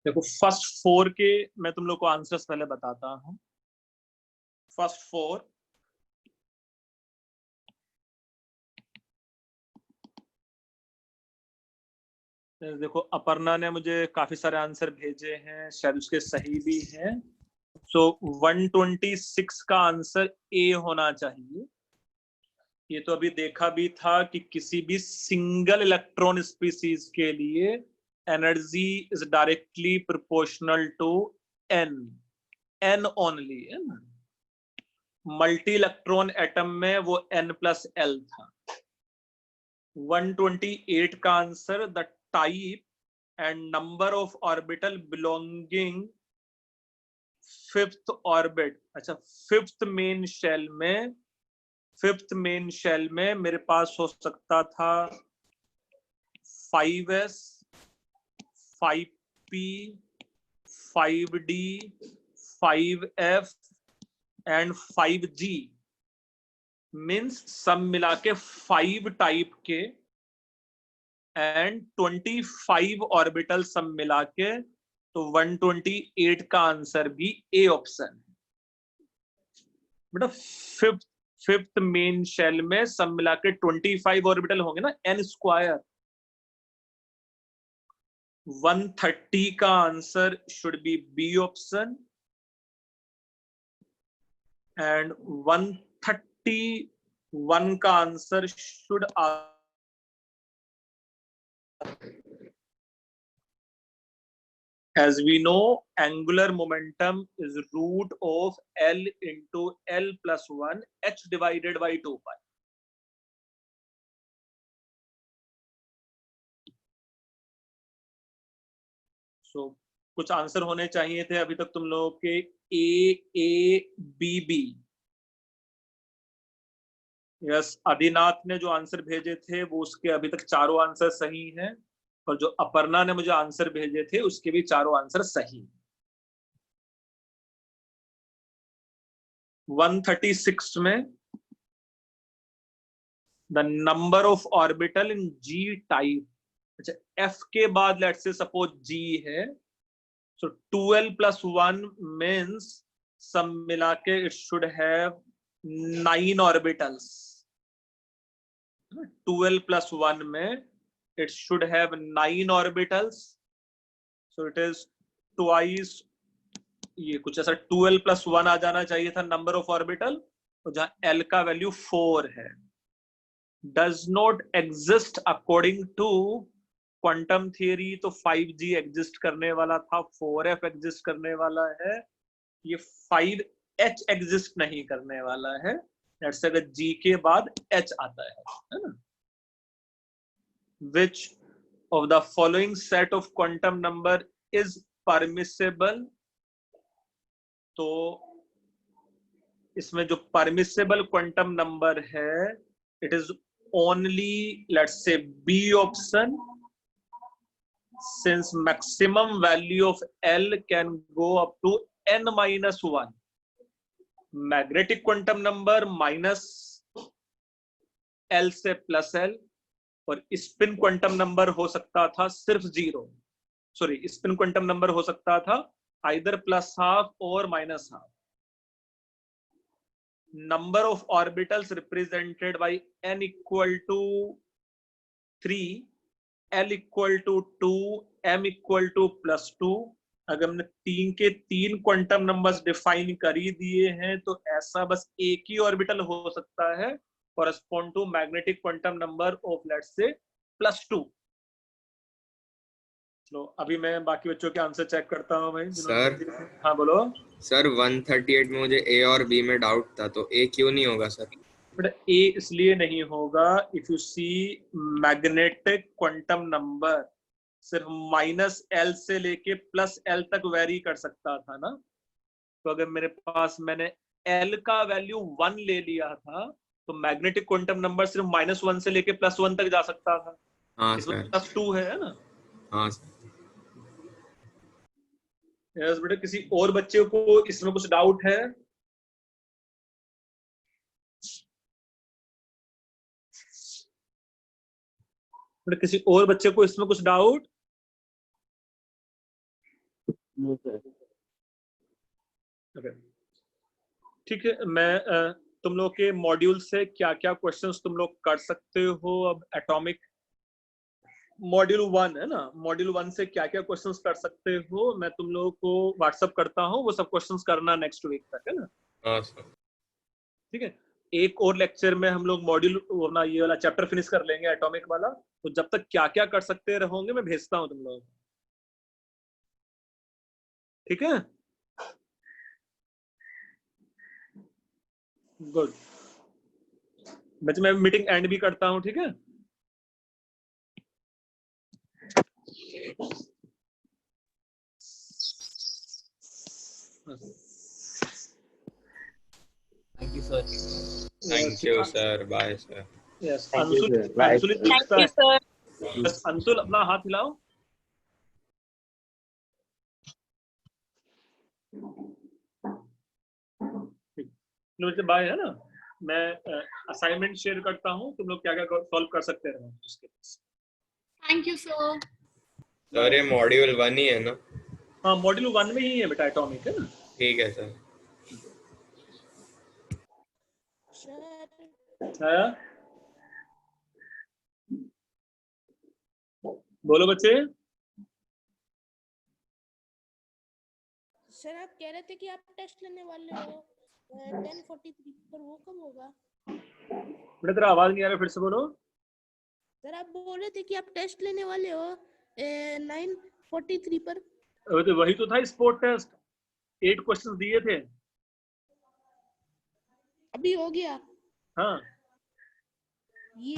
देखो फर्स्ट 4 के मैं तुम लोग को आंसर्स पहले बताता हूँ। फर्स्ट 4 देखो, अपर्णा ने मुझे काफी सारे आंसर भेजे हैं, शायद उसके सही भी हैं। सो 126 का आंसर ए होना चाहिए। ये तो अभी देखा भी था कि किसी भी सिंगल इलेक्ट्रॉन स्पीसीज के लिए energy is directly proportional to n only है ना। मल्टी इलेक्ट्रॉन एटम में वो n+l था। 128 का answer the type and number of orbital belonging fifth orbit. अच्छा फिफ्थ मेन शेल में मेरे पास हो सकता था 5s 5p 5d 5f and 5g means सब मिला के 5 टाइप के एंड 25 ऑर्बिटल सब मिला के, तो 128 का आंसर भी ए ऑप्शन है। बेटा फिफ्थ मेन शेल में सब मिला के 25 ऑर्बिटल होंगे ना, n स्क्वायर। 130 का answer should be B option and 131 का answer should as we know angular momentum is root of L into L plus 1 h divided by 2 pi। so कुछ answer होने चाहिए थे अभी तक तुम लोगों के A, यस आदिनाथ ने जो आंसर भेजे थे वो उसके अभी तक चारों आंसर सही हैं, और जो अपर्णा ने मुझे आंसर भेजे थे उसके भी चारों आंसर सही। 136 में the number of orbital in G type अच्छा, F के बाद लेट्स से सपोज G है, so 2l plus 1 means सब मिला के it should have 9 orbitals. 2l plus 1 में it should have 9 orbitals, so it is twice, ये कुछ ऐसा 2l plus 1 आ जाना चाहिए था नंबर ऑफ ऑर्बिटल, तो जहां l का वैल्यू 4 है. Does not exist according to quantum theory, तो 5G एग्जिस्ट करने वाला था, 4F एग्जिस्ट करने वाला है, ये 5H एग्जिस्ट नहीं करने वाला है. लेट्स से अगर G के बाद H आता है ना. Which of the following set of quantum number is permissible? तो इसमें जो परमिसेबल क्वांटम नंबर है, it is only let's say B option, since maximum value of L can go up to n-1. Magnetic quantum number minus L से plus L, और spin quantum number हो सकता था सिर्फ 0. सॉरी, स्पिन क्वांटम नंबर हो सकता था either plus half और minus half. Number of orbitals represented by n equal to 3, L equal to 2, M equal to +2. अगर हमने 3 के 3 क्वांटम नंबर्स डिफाइन कर ही दिए हैं, तो ऐसा बस एक ही ऑर्बिटल हो सकता है correspond to magnetic quantum number of let's say +2. चलो अभी मैं बाकी बच्चों के आंसर चेक करता हूँ भाई. सर, हाँ बोलो सर 138 में मुझे A और B में डाउट था, तो A क्यों नहीं होगा सर? बट ए इसलिए नहीं होगा, if you see magnetic quantum number सिर्फ -L से लेके +L तक वेरी कर सकता था ना. तो अगर मेरे पास मैंने L का वैल्यू 1 ले लिया था, तो मैग्नेटिक क्वांटम नंबर सिर्फ -1 से लेके +1 तक जा सकता था. हाँ इसमें सर. +2 है ना. हाँ सर. यस बेटा, किसी और बच्चे को इसमें कुछ डाउट है? बेटा किसी और बच्चे को इसमें कुछ डाउट? ठीक है, मैं तुम लोग के मॉड्यूल से क्या क्या क्वेश्चंस तुम लोग कर सकते हो. अब एटॉमिक मॉड्यूल 1 है ना, मॉड्यूल 1 से क्या क्या क्वेश्चंस कर सकते हो मैं तुम लोगों को व्हाट्सएप करता हूँ, वो सब क्वेश्चंस करना नेक्स्ट वीक तक, है ना. हाँ सर. ठीक है, एक और लेक्चर में हम लोग मॉड्यूल अपना ये वाला चैप्टर फिनिश कर लेंगे एटॉमिक वाला. तो जब तक क्या क्या कर सकते रहोगे मैं भेजता हूँ तुम लोग. ठीक है, गुड. बच्चे मैं मीटिंग एंड भी करता हूँ. ठीक है, thank you sir. Thank you sir. Bye sir. Yes. Thank you, Anshul, sir. Bye. Anshul पूछता है. बस अंशुल अपना हाथ हिलाओ. चलो बच्चे बाय, है ना. मैं असाइनमेंट शेयर करता हूँ, तुम लोग क्या क्या सॉल्व कर सकते रहो उसके. Thank you sir. सर ये मॉड्यूल 1 ही है ना? हाँ, मॉड्यूल 1 में ही है बेटा एटॉमिक, है ना. ठीक है सर. सर बोलो बच्चे. सर आप कह रहे थे कि आप टेस्ट लेने वाले हो 10:43 पर, वो कब होगा? बेटा तेरा आवाज नहीं आ रहा, फिर से बोलो. सर आप बोल रहे थे कि आप टेस्ट लेने वाले हो 9:43 पर. तो वही तो था स्पोर्ट टेस्ट, 8 क्वेश्चंस दिए थे. अभी हो गया हाँ. ये.